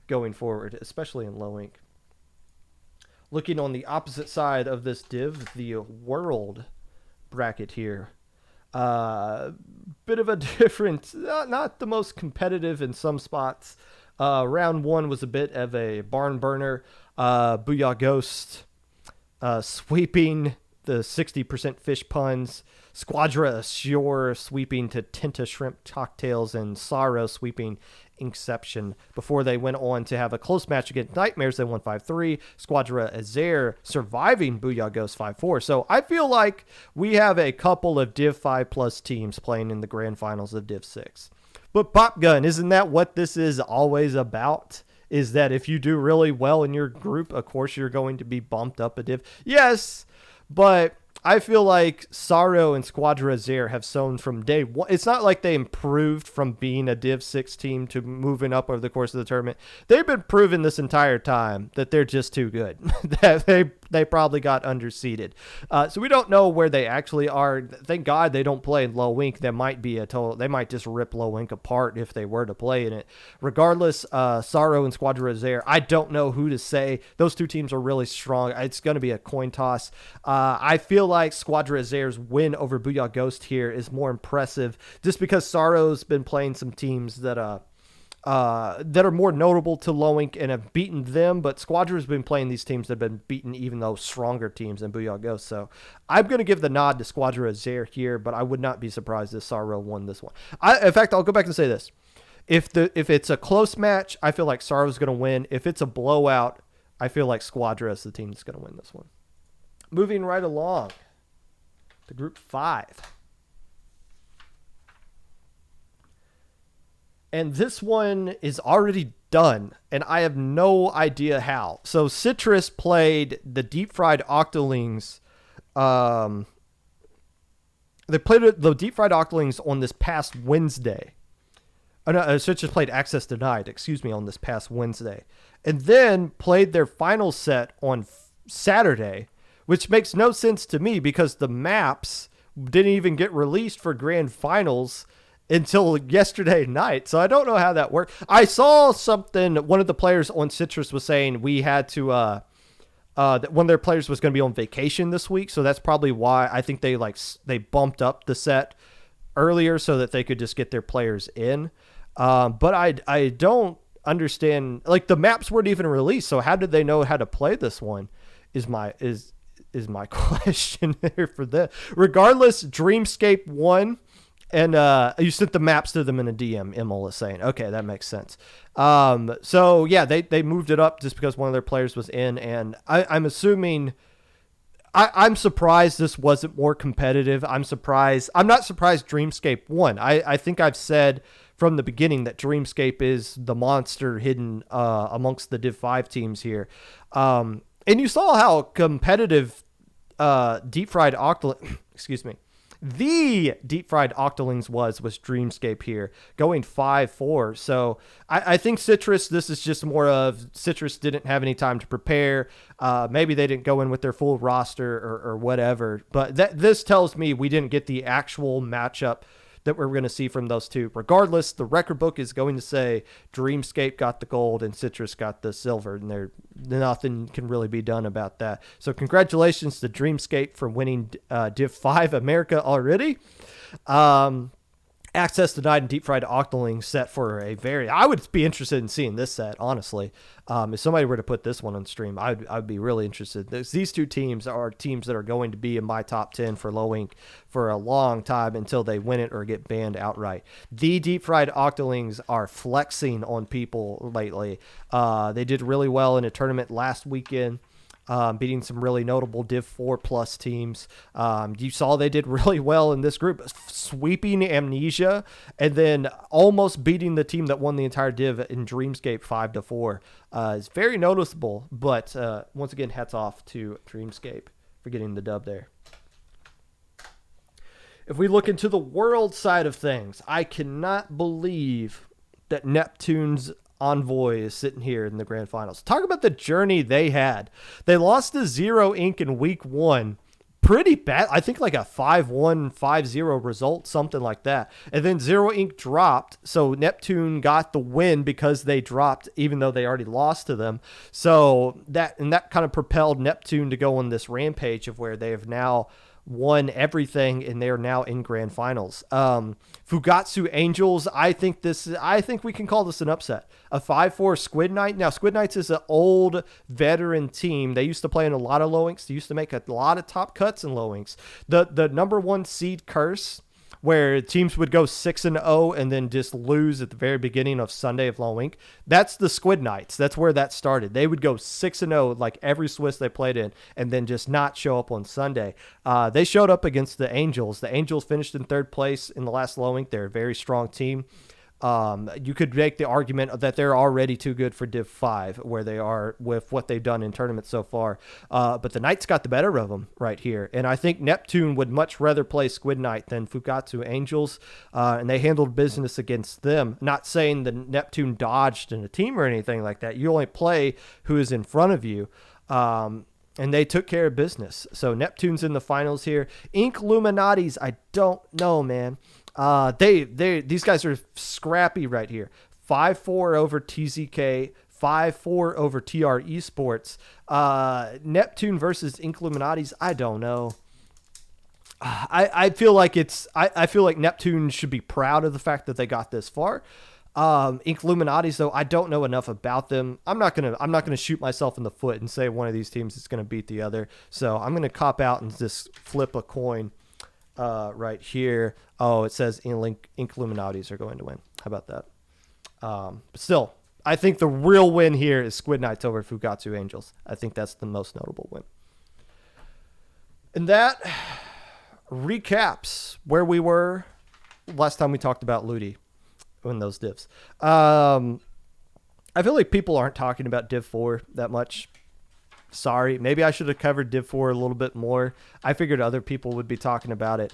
going forward, especially in low ink. Looking on the opposite side of this div, the world bracket here. Bit of a different, not the most competitive in some spots. Round one was a bit of a barn burner. Booyah Ghost sweeping the 60% fish puns. Squadra Assure sweeping to Tinta Shrimp Cocktails, and Sorrow sweeping Inception before they went on to have a close match against Nightmares. They won 5-3. Squadra Azair surviving Booyah Ghost 5-4. So I feel like we have a couple of Div 5 plus teams playing in the grand finals of Div 6. But Pop Gun, isn't that what this is always about? Is that if you do really well in your group, of course you're going to be bumped up a div? Yes, but I feel like Sorrow and Squadra Azair have shown from day one. It's not like they improved from being a Div 6 team to moving up over the course of the tournament. They've been proving this entire time that they're just too good. That they probably got underseeded. So we don't know where they actually are. Thank God they don't play in low ink. That might be a total. They might just rip low ink apart if they were to play in it. Regardless, Sorrow and Squadra Azair, I don't know who to say. Those two teams are really strong. It's going to be a coin toss. I feel like Squadra Azair's win over Booyah Ghost here is more impressive just because Sorrow's been playing some teams that are more notable to low ink and have beaten them, but Squadra's been playing these teams that have been beaten even though stronger teams than Booyah Ghost. So I'm going to give the nod to Squadra Azair here, but I would not be surprised if Sorrow won this one. In fact, I'll go back and say this. If it's a close match, I feel like Sorrow's going to win. If it's a blowout, I feel like Squadra is the team that's going to win this one. Moving right along to Group 5. And this one is already done, and I have no idea how. So Citrus played the Deep Fried Octolings. They played the Deep Fried Octolings on this past Wednesday. Oh, no, Citrus played Access Denied, on this past Wednesday. And then played their final set on Saturday, which makes no sense to me because the maps didn't even get released for grand finals until yesterday night. So I don't know how that worked. I saw something, one of the players on Citrus was saying we had to, that one of their players was going to be on vacation this week. So that's probably why I think they bumped up the set earlier so that they could just get their players in. But I don't understand, like the maps weren't even released. So how did they know how to play this one is my question there for this. Regardless, Dreamscape won. And you sent the maps to them in a DM, Emil is saying. Okay, that makes sense. So, yeah, they moved it up just because one of their players was in. And I'm assuming... I'm surprised this wasn't more competitive. I'm not surprised Dreamscape won. I think I've said from the beginning that Dreamscape is the monster hidden amongst the Div 5 teams here. And you saw how competitive Deep Fried Octolings... excuse me. The Deep Fried Octolings was Dreamscape here, going 5-4. So I think Citrus, this is just more of Citrus didn't have any time to prepare. Maybe they didn't go in with their full roster or whatever. But this tells me we didn't get the actual matchup that we're going to see from those two. Regardless, the record book is going to say Dreamscape got the gold and Citrus got the silver, and nothing can really be done about that. So congratulations to Dreamscape for winning Div 5 America already. Access Denied and Deep Fried Octoling set for I would be interested in seeing this set, honestly. If somebody were to put this one on stream, I'd be really interested. These two teams are teams that are going to be in my top 10 for low ink for a long time until they win it or get banned outright. The Deep Fried Octolings are flexing on people lately. They did really well in a tournament last weekend. Beating some really notable Div 4 plus teams. You saw they did really well in this group, sweeping Amnesia and then almost beating the team that won the entire Div in Dreamscape 5-4. It's very noticeable, but once again, hats off to Dreamscape for getting the dub there. If we look into the world side of things, I cannot believe that Neptune's Envoy is sitting here in the grand finals. Talk about the journey they had. They lost to Zero Inc. in week 1, pretty bad. I think like a 5-1, 5-0 result, something like that. And then Zero Ink dropped, so Neptune got the win because they dropped, even though they already lost to them. So that kind of propelled Neptune to go on this rampage of where they have now won everything and they're now in grand finals. Fugatsu Angels, I think we can call this an upset. A 5-4 Squid Knight. Now, Squid Knights is an old veteran team. They used to play in a lot of low inks. They used to make a lot of top cuts in low inks. The number one seed curse, where teams would go 6-0 and then just lose at the very beginning of Sunday of Low Ink. That's the Squid Knights. That's where that started. They would go 6-0 like every Swiss they played in and then just not show up on Sunday. They showed up against the Angels. The Angels finished in third place in the last Low Ink. They're a very strong team. You could make the argument that they're already too good for Div 5 where they are with what they've done in tournaments so far. But the Knights got the better of them right here. And I think Neptune would much rather play Squid Knight than Fugatsu Angels. And they handled business against them. Not saying the Neptune dodged in a team or anything like that. You only play who is in front of you. And they took care of business. So Neptune's in the finals here. Ink Illuminatis, I don't know, man. These guys are scrappy right here. 5-4 over TZK, 5-4 over TR Esports. Neptune versus Ink Illuminatis, I don't know. I feel like I feel like Neptune should be proud of the fact that they got this far. Ink Illuminatis, though, I don't know enough about them. I'm not gonna shoot myself in the foot and say one of these teams is gonna beat the other. So I'm gonna cop out and just flip a coin. Right here. Oh, it says Ink Illuminatis are going to win. How about that? But still, I think the real win here is Squid Knights over Fugatsu Angels. I think that's the most notable win. And that recaps where we were last time we talked about Luti in those divs. I feel like people aren't talking about Div 4 that much. Sorry, maybe I should have covered Div 4 a little bit more. I figured other people would be talking about it.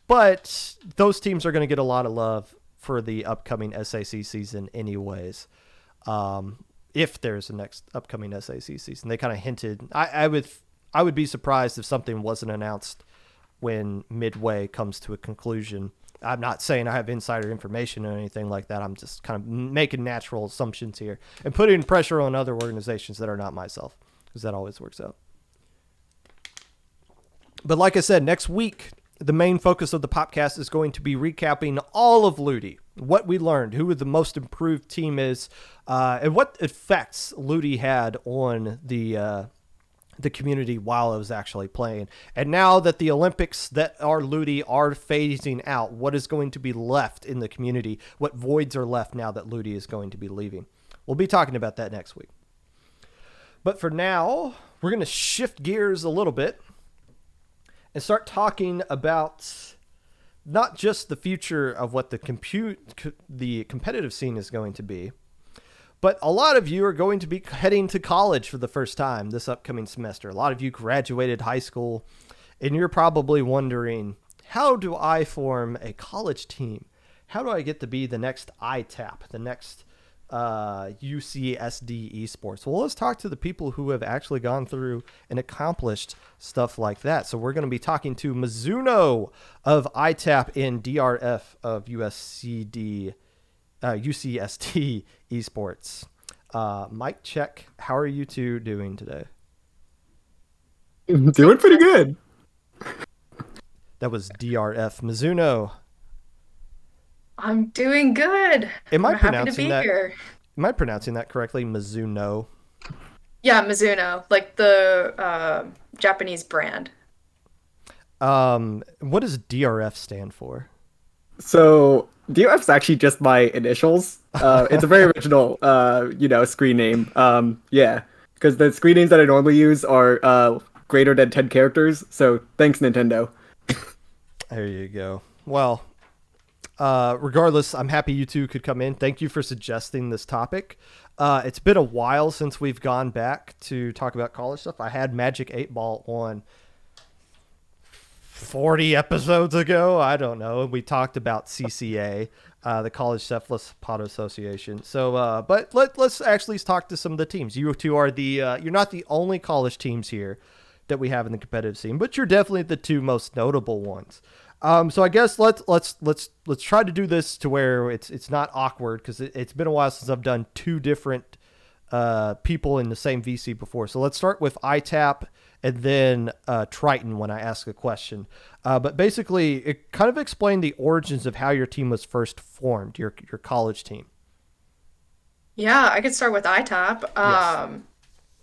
But those teams are going to get a lot of love for the upcoming SAC season anyways. If there's a next upcoming SAC season. They kind of hinted. I would be surprised if something wasn't announced when Midway comes to a conclusion. I'm not saying I have insider information or anything like that. I'm just kind of making natural assumptions here and putting pressure on other organizations that are not myself, because that always works out. But like I said, next week, the main focus of the Popcast is going to be recapping all of Luti, what we learned, who the most improved team is, and what effects Luti had on the community while it was actually playing. And now that the Olympics that are Luti are phasing out, what is going to be left in the community? What voids are left now that Luti is going to be leaving? We'll be talking about that next week. But for now, we're going to shift gears a little bit and start talking about not just the future of what the competitive scene is going to be, but a lot of you are going to be heading to college for the first time this upcoming semester. A lot of you graduated high school, and you're probably wondering, how do I form a college team? How do I get to be the next ITAP, the next UCSD esports? Well, let's talk to the people who have actually gone through and accomplished stuff like that. So we're going to be talking to Mizuno of ITAP and DRF of UCSD esports. Mike check. How are you two doing today? Doing pretty good. That was DRF. Mizuno. I'm doing good. Am I I'm happy to be here. Am I pronouncing that correctly? Mizuno. Yeah, Mizuno, like the Japanese brand. What does DRF stand for? So DRF's actually just my initials. It's a very original, screen name. Yeah, because the screen names that I normally use are greater than 10 characters. So thanks, Nintendo. There you go. Well, regardless, I'm happy you two could come in. Thank you for suggesting this topic. It's been a while since we've gone back to talk about college stuff. I had Magic 8 Ball on 40 episodes ago. I don't know. We talked about CCA, the College Cephalopod Association. So, but let's actually talk to some of the teams. You two are you're not the only college teams here. that we have in the competitive scene, but you're definitely the two most notable ones. So I guess let's try to do this to where it's not awkward, because it's been a while since I've done two different people in the same VC before. So let's start with ITAP and then Triton when I ask a question. But basically, it kind of explained the origins of how your team was first formed, your college team. Yeah, I could start with ITAP. Yes.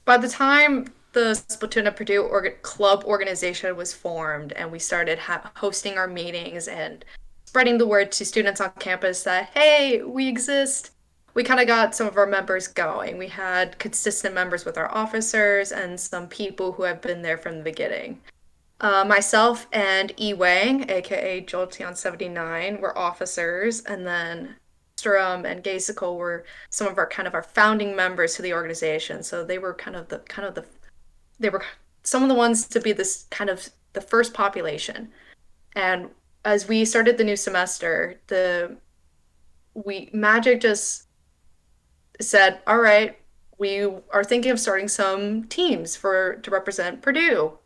By the time the Splatoon at Purdue club organization was formed and we started hosting our meetings and spreading the word to students on campus that, hey, we exist, we kind of got some of our members going. We had consistent members with our officers and some people who have been there from the beginning. Myself and E Wang, aka Jolteon79, were officers, and then Strum and Gaisicle were some of our our founding members to the organization. So they were they were some of the ones to be this kind of the first population. And as we started the new semester, the we Magic just said, "All right, we are thinking of starting some teams for to represent Purdue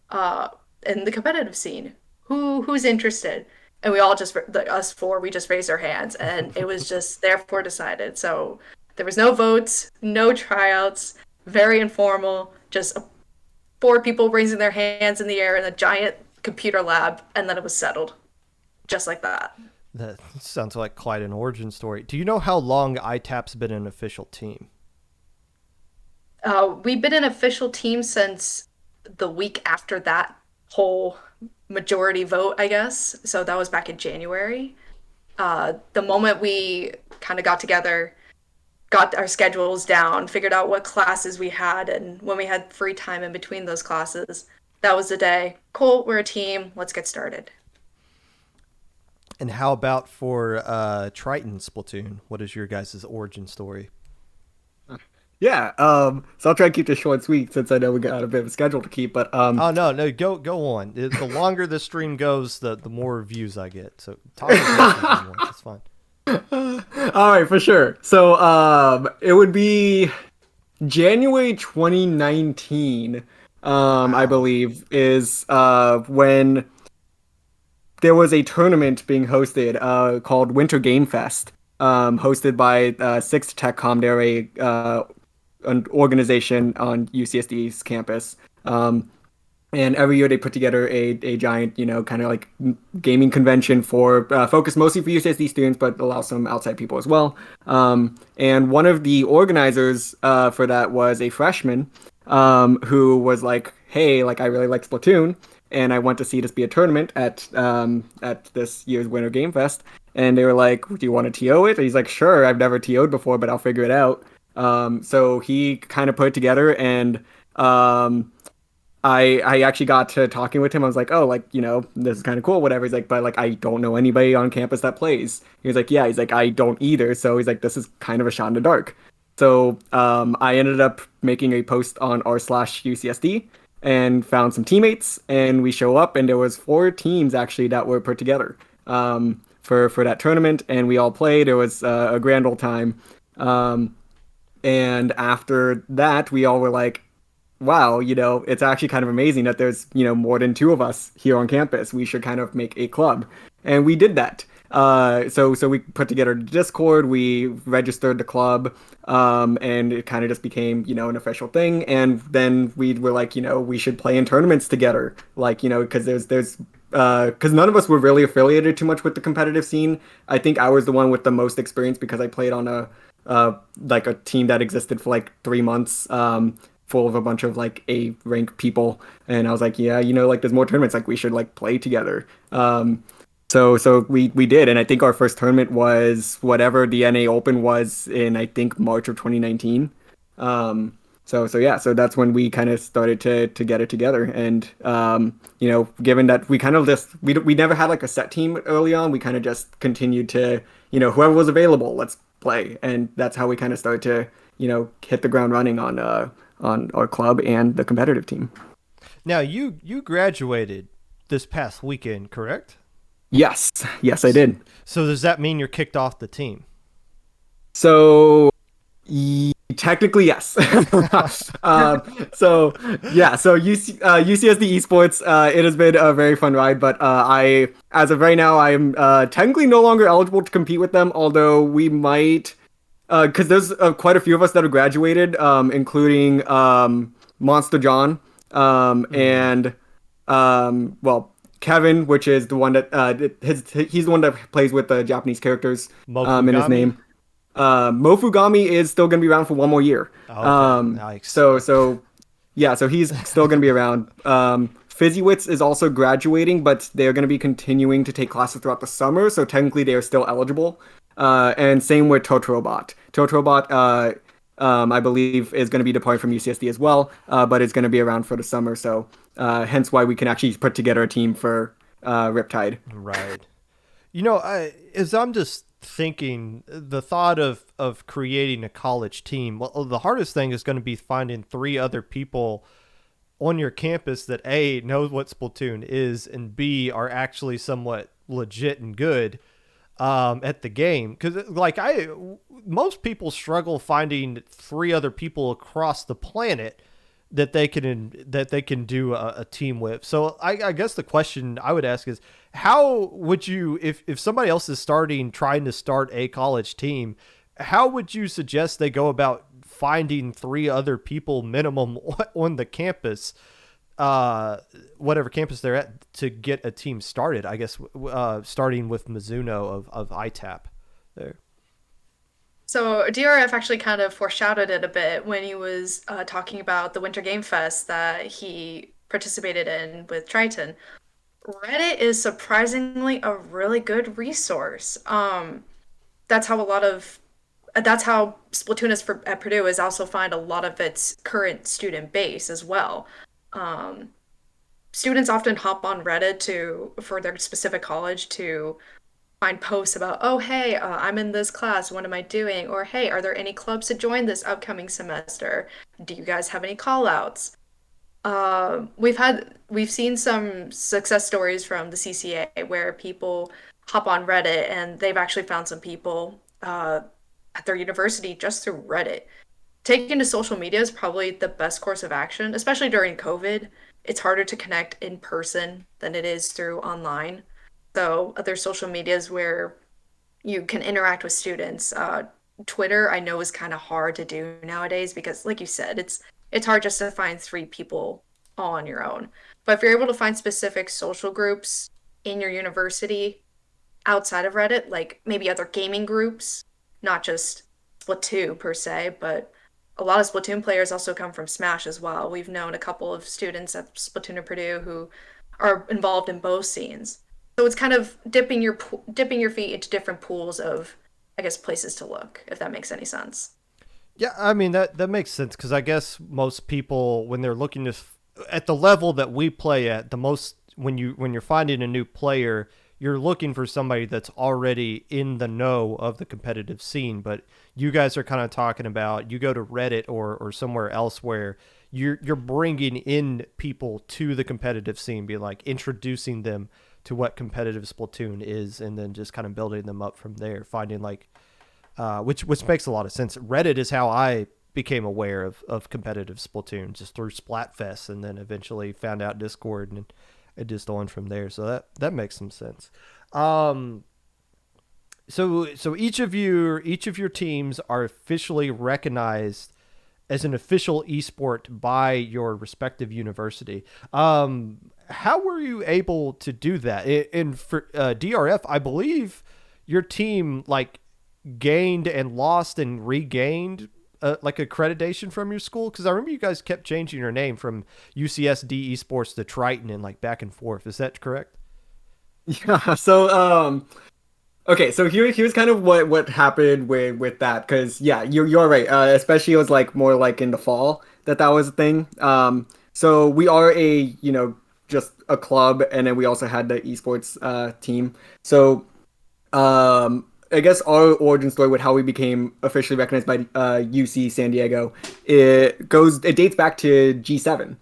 in the competitive scene. Who's interested?" And we all just us four, we just raised our hands, and it was just therefore decided. So there was no votes, no tryouts, very informal, just four people raising their hands in the air in a giant computer lab, and then it was settled, just like that. That sounds like quite an origin story. Do you know how long ITAP's been an official team? We've been an official team since the week after that whole majority vote, I guess. So that was back in January. The moment we kind of got together, got our schedules down, figured out what classes we had, and when we had free time in between those classes, that was the day. Cool, we're a team. Let's get started. And how about for Triton Splatoon? What is your guys' origin story? Yeah, so I'll try and keep this short and sweet since I know we got a bit of a schedule to keep, but Oh no, go on. The longer the stream goes, the more views I get. So talk about it. It's fine. all right, for sure. So it would be January 2019, I believe, is when there was a tournament being hosted called Winter Game Fest, hosted by Sixth TechCom. They're an organization on UCSD's campus. And every year they put together a giant, kind of like gaming convention for focused mostly for UCSD students, but allow some outside people as well. And one of the organizers for that was a freshman who was like, "Hey, like I really like Splatoon, and I want to see this be a tournament at this year's Winter Game Fest." And they were like, "Do you want to TO it?" And he's like, "Sure, I've never TO'd before, but I'll figure it out." So he kind of put it together, and I actually got to talking with him. I was like, "Oh, like, this is kind of cool, whatever." He's like, "But like, I don't know anybody on campus that plays." He was like, "Yeah." He's like, "I don't either." So he's like, "This is kind of a shot in the dark." So I ended up making a post on r/UCSD and found some teammates, and we show up, and there was 4 teams actually that were put together for that tournament, and we all played. It was a grand old time. And after that, we all were like, wow, it's actually kind of amazing that there's, more than 2 of us here on campus. We should kind of make a club. And we did that. So we put together Discord, we registered the club, and it kind of just became, an official thing. And then we were like, we should play in tournaments together. Like, because because none of us were really affiliated too much with the competitive scene. I think I was the one with the most experience because I played on like a team that existed for like 3 months, full of a bunch of like A rank people, and I was like, yeah, like there's more tournaments, like we should like play together. So we did, and I think our first tournament was whatever the NA Open was in, I think, March of 2019. So yeah, so that's when we kind of started to get it together, and given that we kind of we never had like a set team early on, we kind of just continued to, whoever was available, let's play, and that's how we kind of started to hit the ground running on our club and the competitive team. Now you graduated this past weekend, correct? Yes, I did. So does that mean you're kicked off the team? So Technically, yes. So yeah, so UCSD Esports, it has been a very fun ride, but as of right now, I'm technically no longer eligible to compete with them. Although we might, because there's quite a few of us that have graduated, including Monster John, and well, Kevin, which is the one that he's the one that plays with the Japanese characters in his Mofugami? name. Mofugami is still gonna be around for one more year. Okay, nice. So yeah, so he's still gonna be around. Fizzywits is also graduating, but they're gonna be continuing to take classes throughout the summer, so technically they are still eligible. And same with Totorobot. Totorobot, I believe, is gonna be departing from UCSD as well, but it's gonna be around for the summer. So hence why we can actually put together a team for Riptide. Right. As I'm just thinking, the thought of creating a college team, well, the hardest thing is going to be finding three other people on your campus that A, knows what Splatoon is, and B, are actually somewhat legit and good at the game. Because most people struggle finding three other people across the planet that they can do a team with. So I guess the question I would ask is, how would you, if somebody else is trying to start a college team, how would you suggest they go about finding three other people minimum on the campus, whatever campus they're at, to get a team started? I guess starting with Mizuno of ITAP there. So DRF actually kind of foreshadowed it a bit when he was talking about the Winter Game Fest that he participated in with Triton. Reddit is surprisingly a really good resource. That's how that's how Splatoon at Purdue is also find a lot of its current student base as well. Um, Students often hop on Reddit for their specific college to find posts about, oh, hey, I'm in this class. What am I doing? Or, hey, are there any clubs to join this upcoming semester? Do you guys have any call outs? We've seen some success stories from the CCA where people hop on Reddit and they've actually found some people at their university just through Reddit. Taking to social media is probably the best course of action, especially during COVID. It's harder to connect in person than it is through online. So other social medias where you can interact with students. Twitter, I know, is kind of hard to do nowadays because, like you said, it's hard just to find three people all on your own. But if you're able to find specific social groups in your university outside of Reddit, like maybe other gaming groups, not just Splatoon per se, but a lot of Splatoon players also come from Smash as well. We've known a couple of students at Splatoon or Purdue who are involved in both scenes. So it's kind of dipping your feet into different pools of, I guess, places to look, if that makes any sense. Yeah, I mean that makes sense, because I guess most people, when they're looking to at the level that we play at, the most when you're finding a new player, you're looking for somebody that's already in the know of the competitive scene. But you guys are kind of talking about, you go to Reddit or somewhere else where you're bringing in people to the competitive scene, be like introducing them to what competitive Splatoon is, and then just kind of building them up from there, finding which makes a lot of sense. Reddit is how I became aware of competitive Splatoon, just through Splatfest, and then eventually found out Discord, and it just on from there. So that makes some sense. So each of your teams are officially recognized as an official esport by your respective university. How were you able to do that? And for DRF, I believe your team gained and lost and regained accreditation from your school, because I remember you guys kept changing your name from UCSD Esports to Triton and back and forth. Is that correct? Yeah. So okay, so here's kind of what happened with that, because yeah, you're right. Especially it was more in the fall that was a thing. So we are just a club, and then we also had the esports team. So I guess our origin story with how we became officially recognized by UC San Diego, it dates back to G7.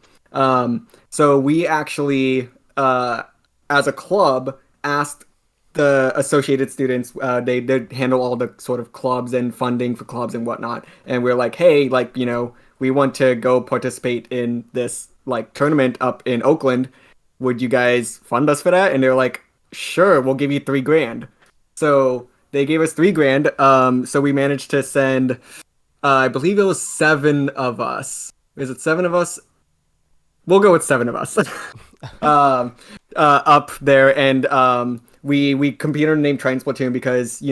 So we actually, as a club, asked the associated students, they handle all the sort of clubs and funding for clubs and whatnot. And we're like, hey, like, we want to go participate in this like tournament up in Oakland. Would you guys fund us for that? And they're like, sure, we'll give you 3 grand. So they gave us 3 grand. So we managed to send, I believe it was 7 of us. Is it 7 of us? We'll go with 7 of us. Up there, and we compete under the name Train Splatoon because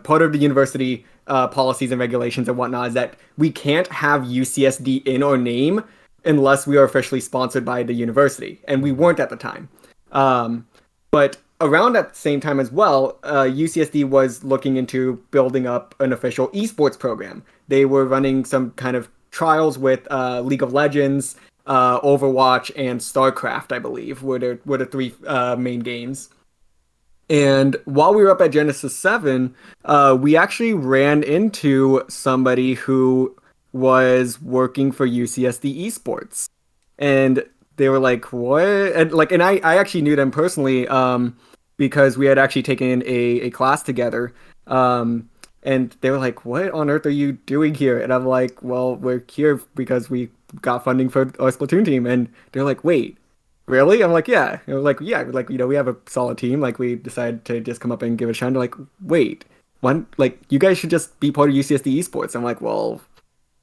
part of the university policies and regulations and whatnot is that we can't have UCSD in our name unless we are officially sponsored by the university, and we weren't at the time. But around at the same time as well, UCSD was looking into building up an official esports program. They were running some kind of trials with League of Legends, Overwatch, and StarCraft, I believe, were the 3 main games. And while we were up at Genesis 7, we actually ran into somebody who was working for UCSD Esports. And they were like, what? And I actually knew them personally because we had actually taken a class together. And they were like, what on earth are you doing here? And I'm like, well, we're here because we got funding for our Splatoon team. And they're like, wait, really? I'm like, yeah. And we're like, yeah, like, we have a solid team. Like, we decided to just come up and give it a shot. They're like, wait, one, like, you guys should just be part of UCSD Esports. I'm like, well,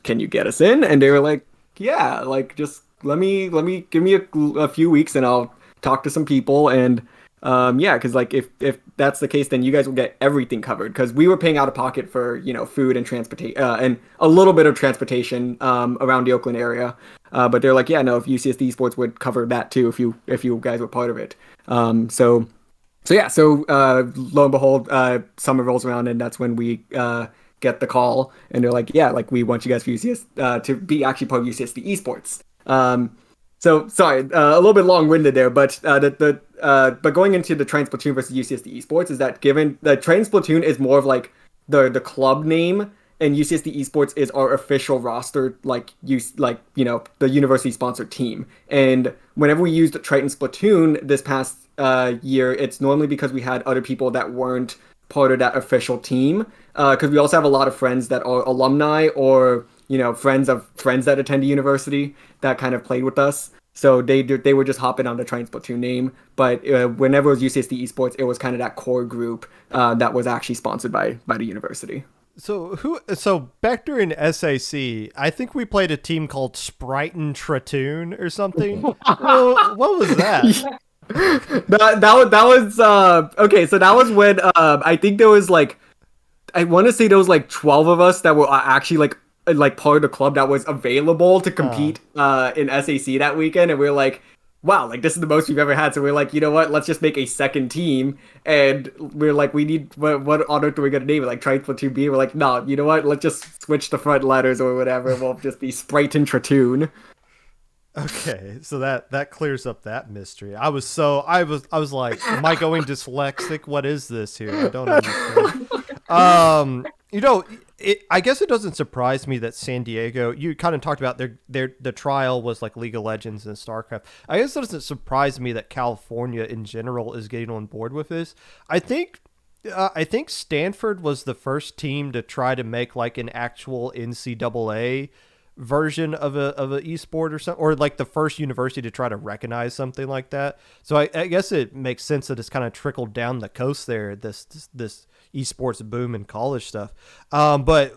can you get us in? And they were like, yeah, like, just let me give me a few weeks and I'll talk to some people. And yeah, because like if that's the case, then you guys will get everything covered. Because we were paying out of pocket for food and transportation and a little bit of transportation around the Oakland area. But they're like, yeah, no, if UCSD Sports would cover that too if you guys were part of it. So yeah, so lo and behold, summer rolls around and that's when we get the call and they're like, yeah, like we want you guys for UCS to be actually part of UCSD Esports. So sorry, a little bit long-winded there, but but going into the Train Splatoon versus UCSD Esports is that given the Train Splatoon is more of like the club name, and UCSD Esports is our official roster, like the university sponsored team. And whenever we used Triton Splatoon this past year, it's normally because we had other people that weren't part of that official team. Because we also have a lot of friends that are alumni or friends of friends that attend the university that kind of played with us. So they were just hopping on the Train Splatoon name. But whenever it was UCSD Esports, it was kind of that core group that was actually sponsored by the university. So back during SAC, I think we played a team called Sprite and Tratoon or something. Well, what was that? that was okay. So that was when I think there was like, I want to say there was like 12 of us that were actually like part of the club that was available to compete in SAC that weekend, and we were like, wow, like this is the most we've ever had. So we're like, you know what, let's just make a second team. And we're like, we need what on earth are we gonna name it? Like Triton Splatoon B? We're like, no, you know what, let's just switch the front letters or whatever. We'll just be Sprite and Tratoon. Okay, so that clears up that mystery. I was like, am I going dyslexic? What is this here? I don't understand. I guess it doesn't surprise me that San Diego. You kind of talked about the trial was like League of Legends and StarCraft. I guess it doesn't surprise me that California in general is getting on board with this. I think Stanford was the first team to try to make like an actual NCAA version of a esport or something, or like the first university to try to recognize something like that. So I guess it makes sense that it's kind of trickled down the coast there, this esports boom in college stuff. But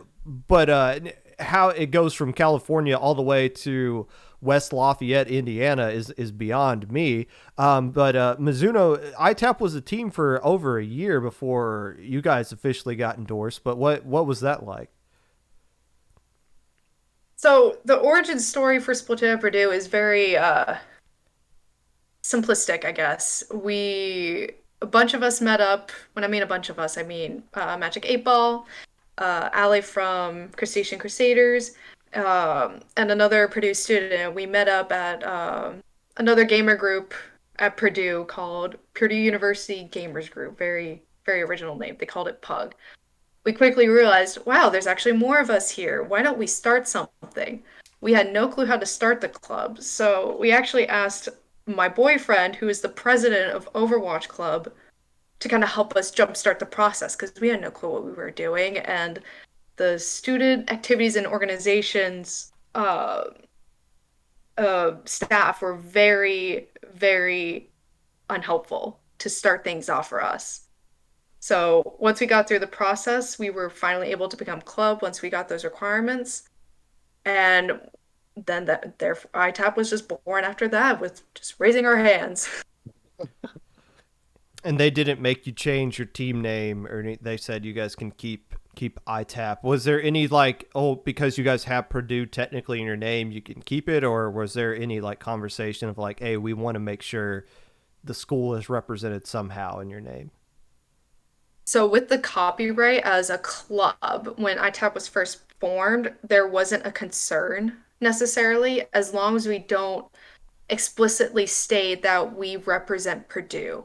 how it goes from California all the way to West Lafayette, Indiana is beyond me. But Mizuno, ITAP was a team for over a year before you guys officially got endorsed. But what was that like? So the origin story for Splatoon at Purdue is very simplistic, I guess. A bunch of us met up. When I mean a bunch of us, I mean Magic 8 Ball, Allie from Crustacean Crusaders, and another Purdue student. We met up at another gamer group at Purdue called Purdue University Gamers Group. Very, very original name. They called it PUG. We quickly realized, wow, there's actually more of us here. Why don't we start something? We had no clue how to start the club. So we actually asked my boyfriend, who is the president of Overwatch Club, to kind of help us jumpstart the process because we had no clue what we were doing. And the student activities and organizations staff were very, very unhelpful to start things off for us. So once we got through the process, we were finally able to become club once we got those requirements. And then their ITAP was just born after that with just raising our hands. And they didn't make you change your team name, or they said you guys can keep ITAP. Was there any like, oh, because you guys have Purdue technically in your name, you can keep it, or was there any like conversation of like, hey, we want to make sure the school is represented somehow in your name? So with the copyright as a club, when ITAP was first formed, there wasn't a concern necessarily, as long as we don't explicitly state that we represent Purdue.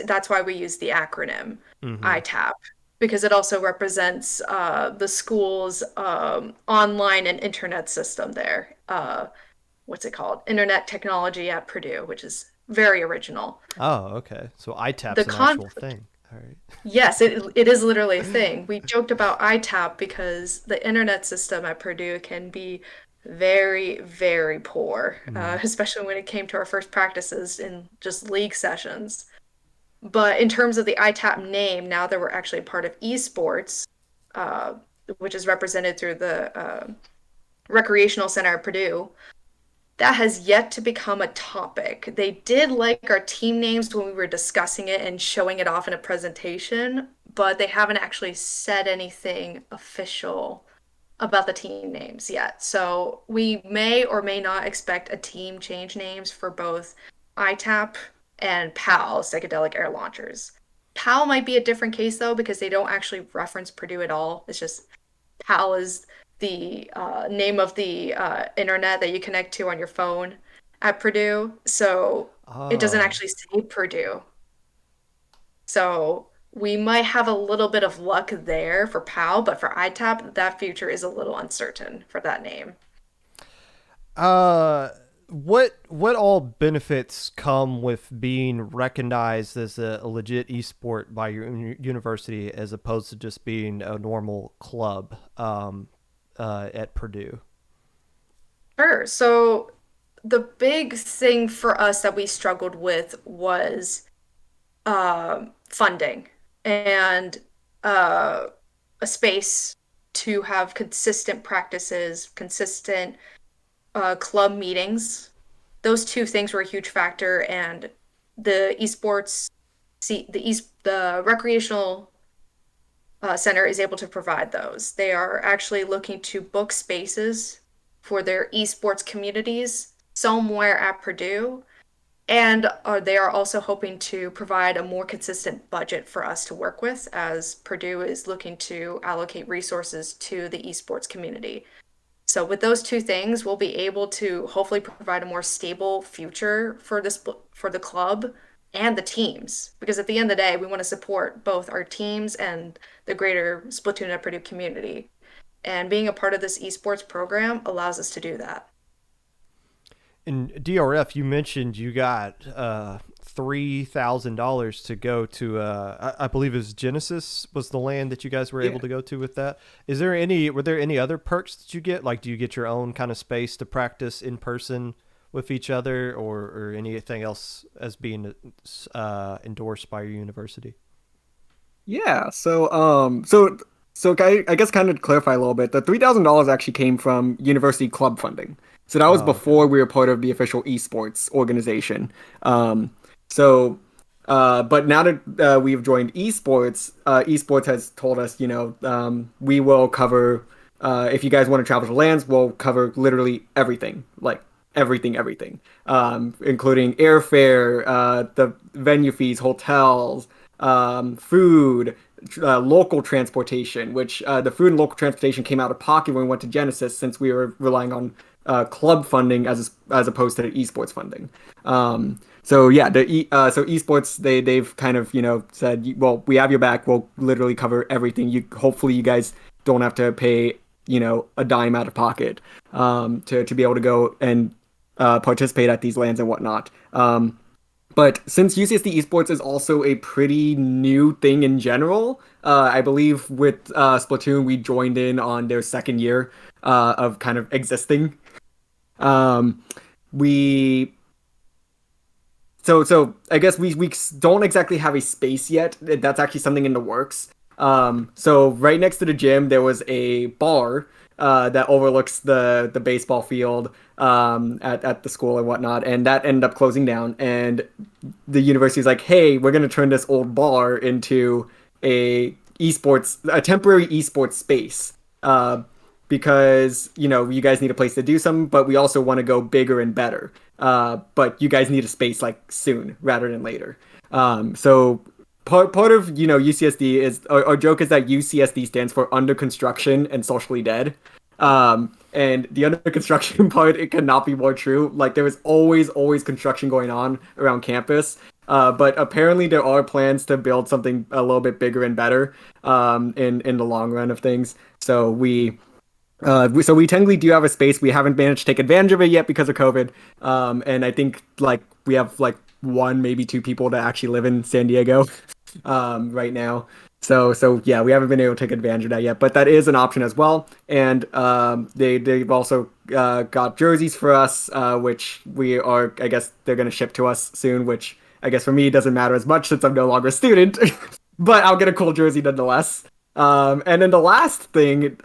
That's why we use the acronym Mm-hmm. ITAP, because it also represents the school's online and internet system there. What's it called? Internet technology at Purdue, which is very original. Oh, okay. So The ITAP's an con actual thing. All right. Yes, it is literally a thing. We joked about ITAP because the internet system at Purdue can be very, very poor, Mm. especially when it came to our first practices in just league sessions. But in terms of the ITAP name, now that we're actually part of esports, uh, which is represented through the recreational center at Purdue, that has yet to become a topic. They did like our team names when we were discussing it and showing it off in a presentation, but they haven't actually said anything official about the team names yet. So we may or may not expect a team change names for both ITAP and PAL, Psychedelic Air Launchers. PAL might be a different case though, because they don't actually reference Purdue at all. It's just PAL is the name of the internet that you connect to on your phone at Purdue. So it doesn't Oh. actually say Purdue. So we might have a little bit of luck there for PAL, but for ITAP, that future is a little uncertain for that name. Uh, what all benefits come with being recognized as a legit esport by your university as opposed to just being a normal club at Purdue? Sure. So the big thing for us that we struggled with was funding and uh, a space to have consistent practices, consistent club meetings. Those two things were a huge factor, and the esports, see the recreational center is able to provide those. They are actually looking to book spaces for their esports communities somewhere at Purdue. And they are also hoping to provide a more consistent budget for us to work with as Purdue is looking to allocate resources to the esports community. So with those two things, we'll be able to hopefully provide a more stable future for the club and the teams. Because at the end of the day, we want to support both our teams and the greater Splatoon at Purdue community. And being a part of this esports program allows us to do that. In DRF, you mentioned you got $3,000 to go to. I believe it was Genesis was the land that you guys were able Yeah. to go to with that. Were there any other perks that you get? Like, do you get your own kind of space to practice in person with each other, or anything else as being endorsed by your university? Yeah, I guess kind of to clarify a little bit, the $3,000 actually came from university club funding. So that was Oh, okay. before we were part of the official esports organization. Um, so, but now that we've joined esports, esports has told us, we will cover, if you guys want to travel to lands, we'll cover literally everything, like everything, including airfare, the venue fees, hotels, food, local transportation, which the food and local transportation came out of pocket when we went to Genesis since we were relying on club funding as opposed to the esports funding. So yeah, so esports they've kind of said, well, we have your back. We'll literally cover everything. Hopefully you guys don't have to pay a dime out of pocket to be able to go and participate at these lands and whatnot. But since UCSD esports is also a pretty new thing in general, I believe with Splatoon we joined in on their second year of kind of existing. Um, we so I guess we don't exactly have a space yet. That's actually something in the works. So right next to the gym there was a bar that overlooks the baseball field at the school and whatnot, and that ended up closing down. And the university's like, hey, we're gonna turn this old bar into a temporary esports space. Because you guys need a place to do something, but we also want to go bigger and better. But you guys need a space like soon rather than later. So part of UCSD is our joke is that UCSD stands for under construction and socially dead. And the under construction part, it could not be more true. Like there was always construction going on around campus. But apparently there are plans to build something a little bit bigger and better in the long run of things. So we technically do have a space. We haven't managed to take advantage of it yet because of COVID. And I think like we have like one, maybe two people that actually live in San Diego, right now. So yeah, we haven't been able to take advantage of that yet, but that is an option as well. And they've also got jerseys for us, which I guess they're gonna ship to us soon. Which I guess for me doesn't matter as much since I'm no longer a student, but I'll get a cool jersey nonetheless. And then the last thing,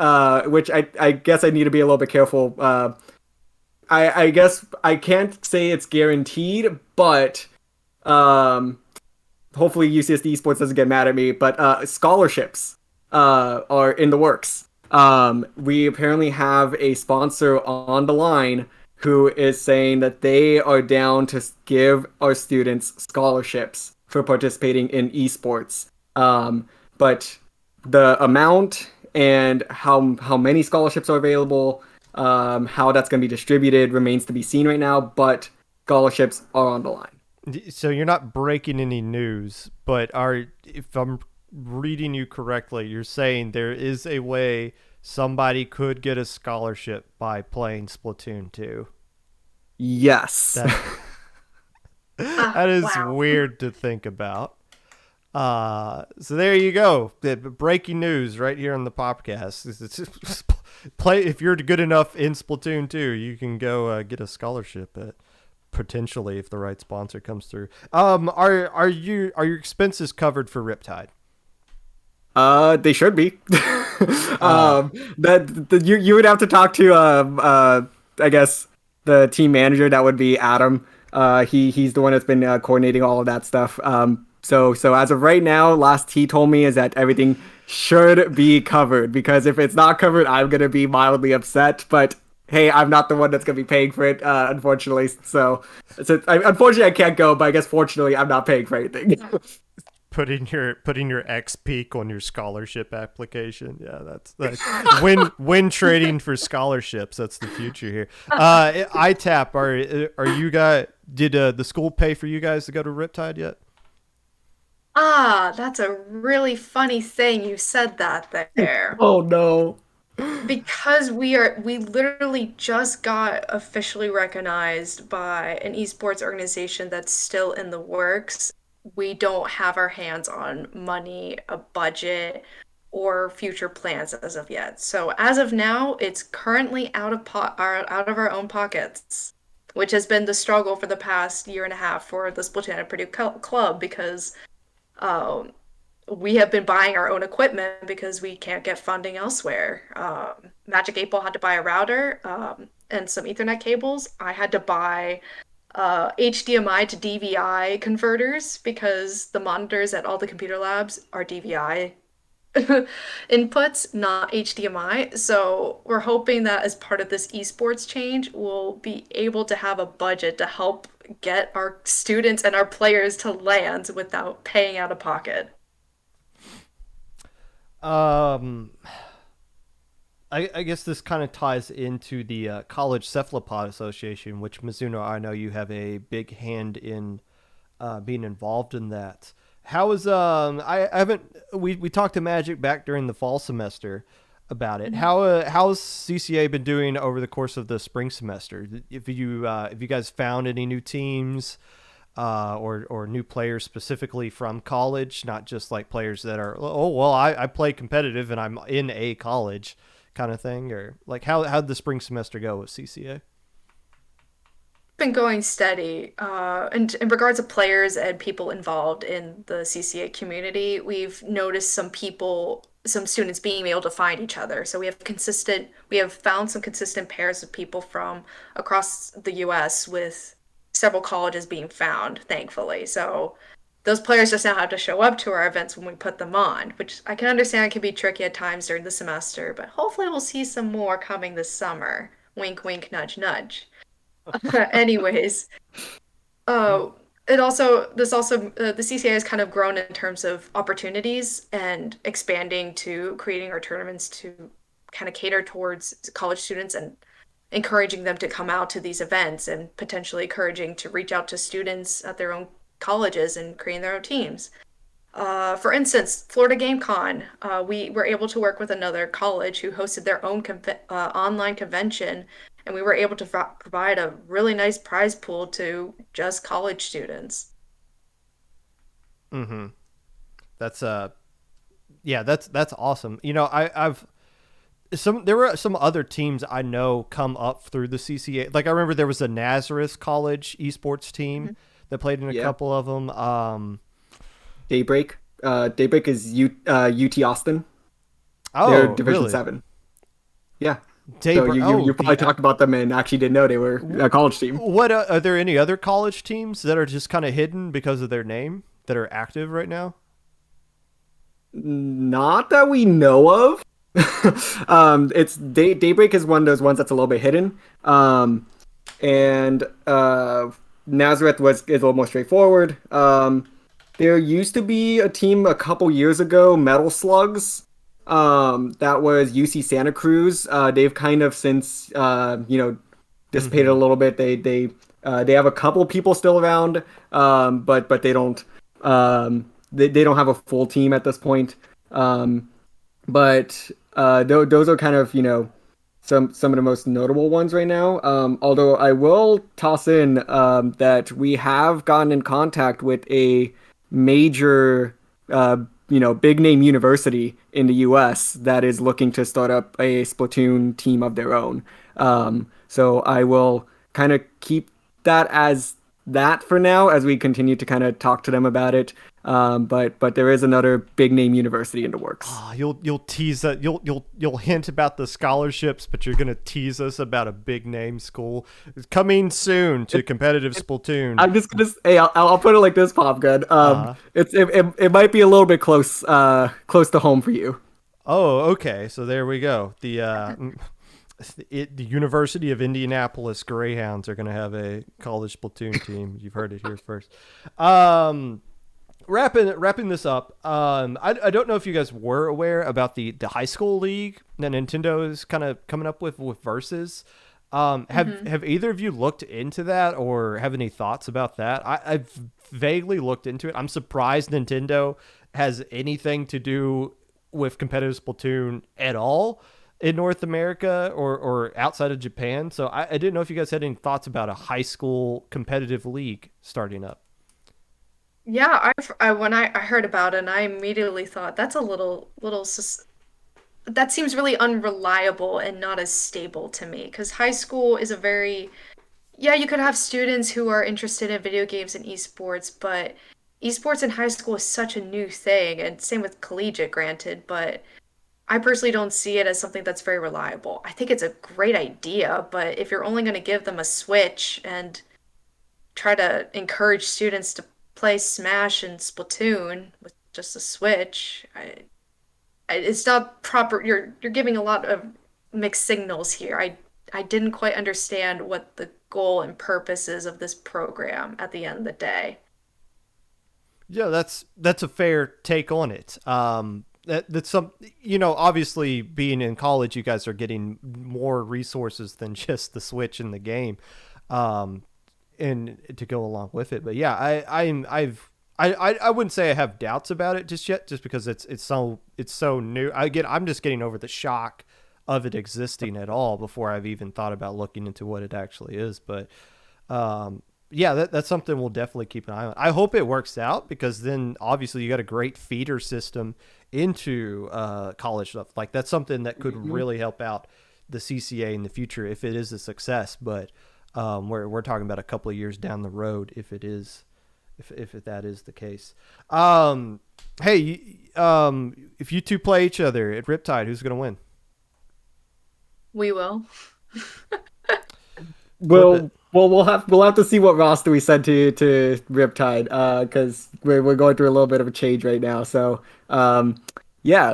which I guess I need to be a little bit careful. I guess I can't say it's guaranteed, but hopefully UCSD Esports doesn't get mad at me. But scholarships are in the works. We apparently have a sponsor on the line who is saying that they are down to give our students scholarships for participating in esports. But the amount and how many scholarships are available, how that's going to be distributed remains to be seen right now, but scholarships are on the line. So you're not breaking any news, but if I'm reading you correctly, you're saying there is a way somebody could get a scholarship by playing Splatoon 2. Yes. That is wow. weird to think about. So there you go. The breaking news right here on the Popcast. Play if you're good enough in Splatoon 2, you can go get a scholarship potentially if the right sponsor comes through. Are your expenses covered for Riptide? They should be. You would have to talk to I guess the team manager. That would be Adam. He's the one that's been coordinating all of that stuff. So as of right now, last he told me is that everything should be covered, because if it's not covered, I'm gonna be mildly upset. But hey, I'm not the one that's gonna be paying for it, unfortunately. Unfortunately I can't go, but I guess fortunately I'm not paying for anything. Putting your X peak on your scholarship application. Yeah, that's when trading for scholarships. That's the future here. ITAP, are you guys? Did the school pay for you guys to go to Riptide yet? That's a really funny thing you said that there. Oh no. Because we literally just got officially recognized by an esports organization that's still in the works. We don't have our hands on money, a budget, or future plans as of yet. So as of now, it's currently out of our own pockets, which has been the struggle for the past year and a half for the Splatoon and Purdue club, because we have been buying our own equipment because we can't get funding elsewhere. Magic 8 Ball had to buy a router and some Ethernet cables. I had to buy HDMI to DVI converters because the monitors at all the computer labs are DVI inputs, not HDMI. So we're hoping that as part of this esports change, we'll be able to have a budget to help get our students and our players to LANs without paying out of pocket. I guess this kind of ties into the College Cephalopod Association, which Mizuno, I know you have a big hand in being involved in that. How is I haven't we talked to Magic back during the fall semester about it. How's CCA been doing over the course of the spring semester? If you guys found any new teams, or new players specifically from college, not just like players that are, oh well, I play competitive and I'm in a college kind of thing, or like how'd the spring semester go with CCA? Been going steady. And in regards to players and people involved in the CCA community, we've noticed some students being able to find each other. So we have found some consistent pairs of people from across the US with several colleges being found, thankfully. So those players just now have to show up to our events when we put them on, which I can understand can be tricky at times during the semester, but hopefully we'll see some more coming this summer. Wink, wink, nudge, nudge. Anyways, oh, the CCA has kind of grown in terms of opportunities and expanding to creating our tournaments to kind of cater towards college students and encouraging them to come out to these events and potentially encouraging to reach out to students at their own colleges and creating their own teams. For instance, Florida GameCon, we were able to work with another college who hosted their own online convention, and we were able to provide a really nice prize pool to just college students. Mm-hmm. That's yeah, that's awesome. You know, I've there were some other teams I know come up through the CCA. Like I remember there was a Nazareth College esports team Mhm. that played in a Yeah. couple of them. Daybreak. Daybreak is UT Austin. They're Oh, Division really? 7. Yeah. So Daybreak. you Oh, probably talked about them and actually didn't know they were a college team. what are there any other college teams that are just kind of hidden because of their name that are active right now? Not that we know of. It's Daybreak is one of those ones that's a little bit hidden. And Nazareth is a little more straightforward. There used to be a team a couple years ago, Metal Slugs. That was UC Santa Cruz. They've kind of since dissipated a Mm-hmm. little bit. They have a couple people still around, but they don't have a full team at this point. But those are kind of some of the most notable ones right now. Although I will toss in that we have gotten in contact with a major big name university in the US that is looking to start up a Splatoon team of their own. So I will kind of keep that as that for now as we continue to kind of talk to them about it. But there is another big name university in the works. Ah, you'll tease that you'll hint about the scholarships, but you're gonna tease us about a big name school. It's coming soon to competitive Splatoon. I'm just gonna hey, I'll put it like this, Popgun. Uh, It might be a little bit close to home for you. oh, okay. So there we go. The University of Indianapolis Greyhounds are gonna have a college Splatoon team. You've heard it here first. Um, wrapping this up. I don't know if you guys were aware about the high school league that Nintendo is kind of coming up with Versus. Have either of you looked into that or have any thoughts about that? I've vaguely looked into it. I'm surprised Nintendo has anything to do with competitive Splatoon at all in North America or outside of Japan. So I didn't know if you guys had any thoughts about a high school competitive league starting up. Yeah, when I heard about it, and I immediately thought that's a that seems really unreliable and not as stable to me because high school is a very yeah, you could have students who are interested in video games and esports, but esports in high school is such a new thing, and same with collegiate, granted, but I personally don't see it as something that's very reliable. I think it's a great idea, but if you're only going to give them a Switch and try to encourage students to play Smash and Splatoon with just a Switch, it's not proper. You're giving a lot of mixed signals here. I didn't quite understand what the goal and purpose is of this program at the end of the day. Yeah, that's a fair take on it. That's some, obviously being in college, you guys are getting more resources than just the Switch and the game, um, and to go along with it. But yeah, I wouldn't say I have doubts about it just yet, just because it's so new. I'm just getting over the shock of it existing at all before I've even thought about looking into what it actually is. But yeah, that's something we'll definitely keep an eye on. I hope it works out because then obviously you got a great feeder system into college stuff. Like that's something that could Mhm. really help out the CCA in the future if it is a success. But we're talking about a couple of years down the road if it is, if that is the case. Hey, if you two play each other at Riptide, who's gonna win? We will. Flip it. We'll have to see what roster we send to Riptide, because we're going through a little bit of a change right now. So, yeah,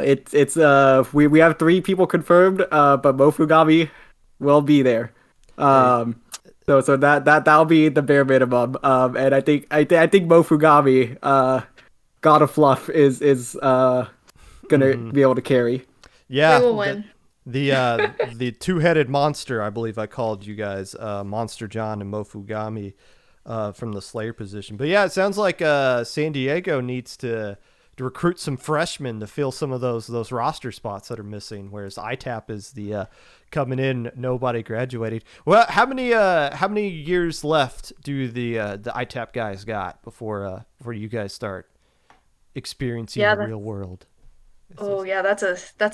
we have 3 people confirmed, but Mofugami will be there. Hey, So that'll be the bare minimum. And I think Mofugami, God of Fluff is gonna mhm. be able to carry. We Yeah, will that win. the two-headed monster, I believe I called you guys, Monster John and Mofugami, from the Slayer position. But yeah, it sounds like San Diego needs to recruit some freshmen to fill some of those roster spots that are missing. Whereas ITAP is the coming in, nobody graduating. Well, how many years left do the ITAP guys got before you guys start experiencing Yeah, the real world? This oh is, yeah, that's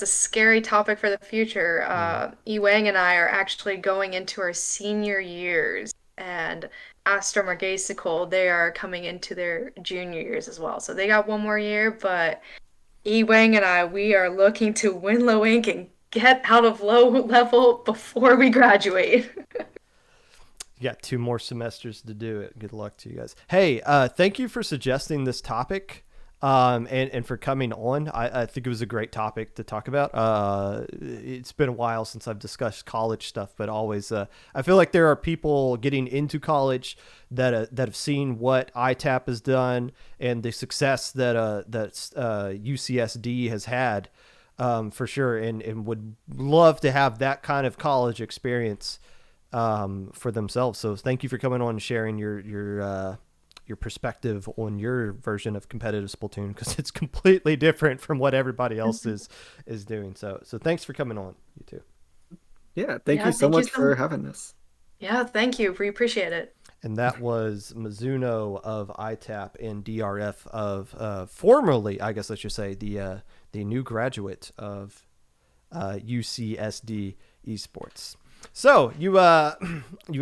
a scary topic for the future. mm. Ewang and I are actually going into our senior years, and Astor Margasical, they are coming into their junior years as well. So they got one more year, but Ewang and I, we are looking to win low ink and get out of low level before we graduate. You got 2 more semesters to do it. Good luck to you guys. Hey, thank you for suggesting this topic, and for coming on. I think it was a great topic to talk about. It's been a while since I've discussed college stuff, but always, I feel like there are people getting into college that have seen what ITAP has done and the success that UCSD has had, for sure, and would love to have that kind of college experience for themselves. So thank you for coming on and sharing your perspective on your version of competitive Splatoon because it's completely different from what everybody else is doing. So thanks for coming on, you two. Yeah, thank Yeah, you so thank you much for so. having us. Yeah, thank you. We appreciate it. And that was Mizuno of ITAP and DRF of formerly, I guess I should say, the new graduate of UCSD esports. So you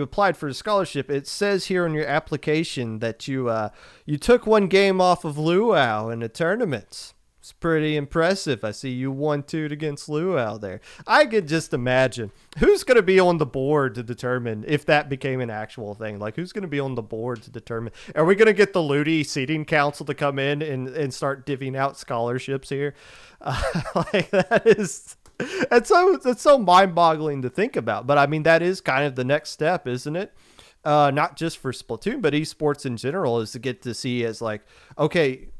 applied for a scholarship. It says here on your application that you took one game off of Luau in a tournament. It's pretty impressive. I see you 1-2 against Luau there. I could just imagine who's going to be on the board to determine if that became an actual thing. Like who's going to be on the board to determine? Are we going to get the Luti seating council to come in and start divvying out scholarships here? Like that is that's so mind-boggling to think about. But I mean, that is kind of the next step, isn't it? Not just for Splatoon, but esports in general is to get to see as like, okay,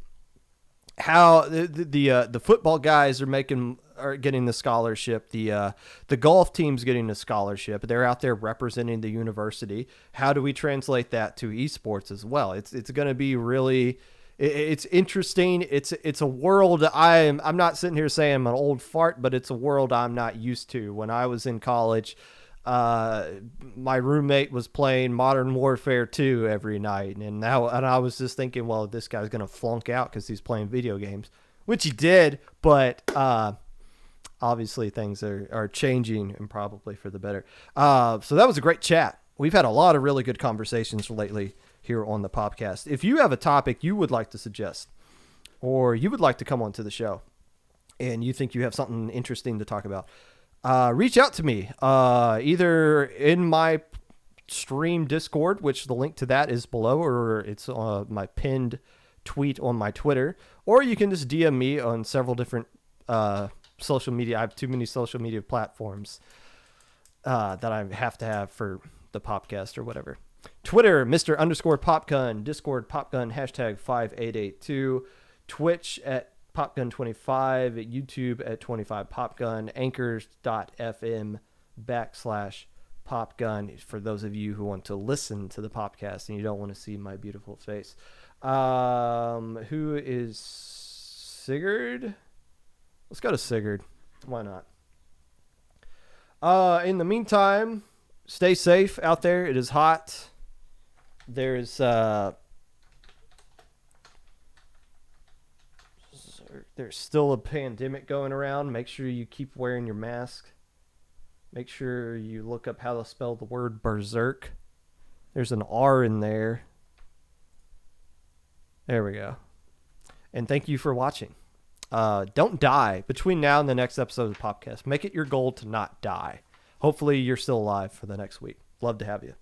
how the football guys are getting the scholarship, the golf team's getting the scholarship. They're out there representing the university. How do we translate that to esports as well? It's going to be really it's interesting. It's a world I'm not sitting here saying I'm an old fart, but it's a world I'm not used to. When I was in college, my roommate was playing Modern Warfare 2 every night, and I was just thinking, well, this guy's gonna flunk out because he's playing video games, which he did, but obviously things are changing and probably for the better. So that was a great chat. We've had a lot of really good conversations lately here on the podcast. If you have a topic you would like to suggest, or you would like to come onto the show, and you think you have something interesting to talk about, reach out to me either in my stream Discord, which the link to that is below, or it's my pinned tweet on my Twitter, or you can just DM me on several different social media. I have too many social media platforms that I have to have for the podcast or whatever. Twitter, Mr. _Popgun, Discord, Popgun, #5882, Twitch at Popgun25, at YouTube at 25Popgun, anchors.fm /Popgun for those of you who want to listen to the podcast and you don't want to see my beautiful face. Who is Sigurd? Let's go to Sigurd. Why not? In the meantime, stay safe out there. It is hot. there's still a pandemic going around. Make sure you keep wearing your mask. Make sure you look up how to spell the word berserk. There's an R in there. There we go. And thank you for watching. Don't die between now and the next episode of the Popcast. Make it your goal to not die. Hopefully you're still alive for the next week. Love to have you.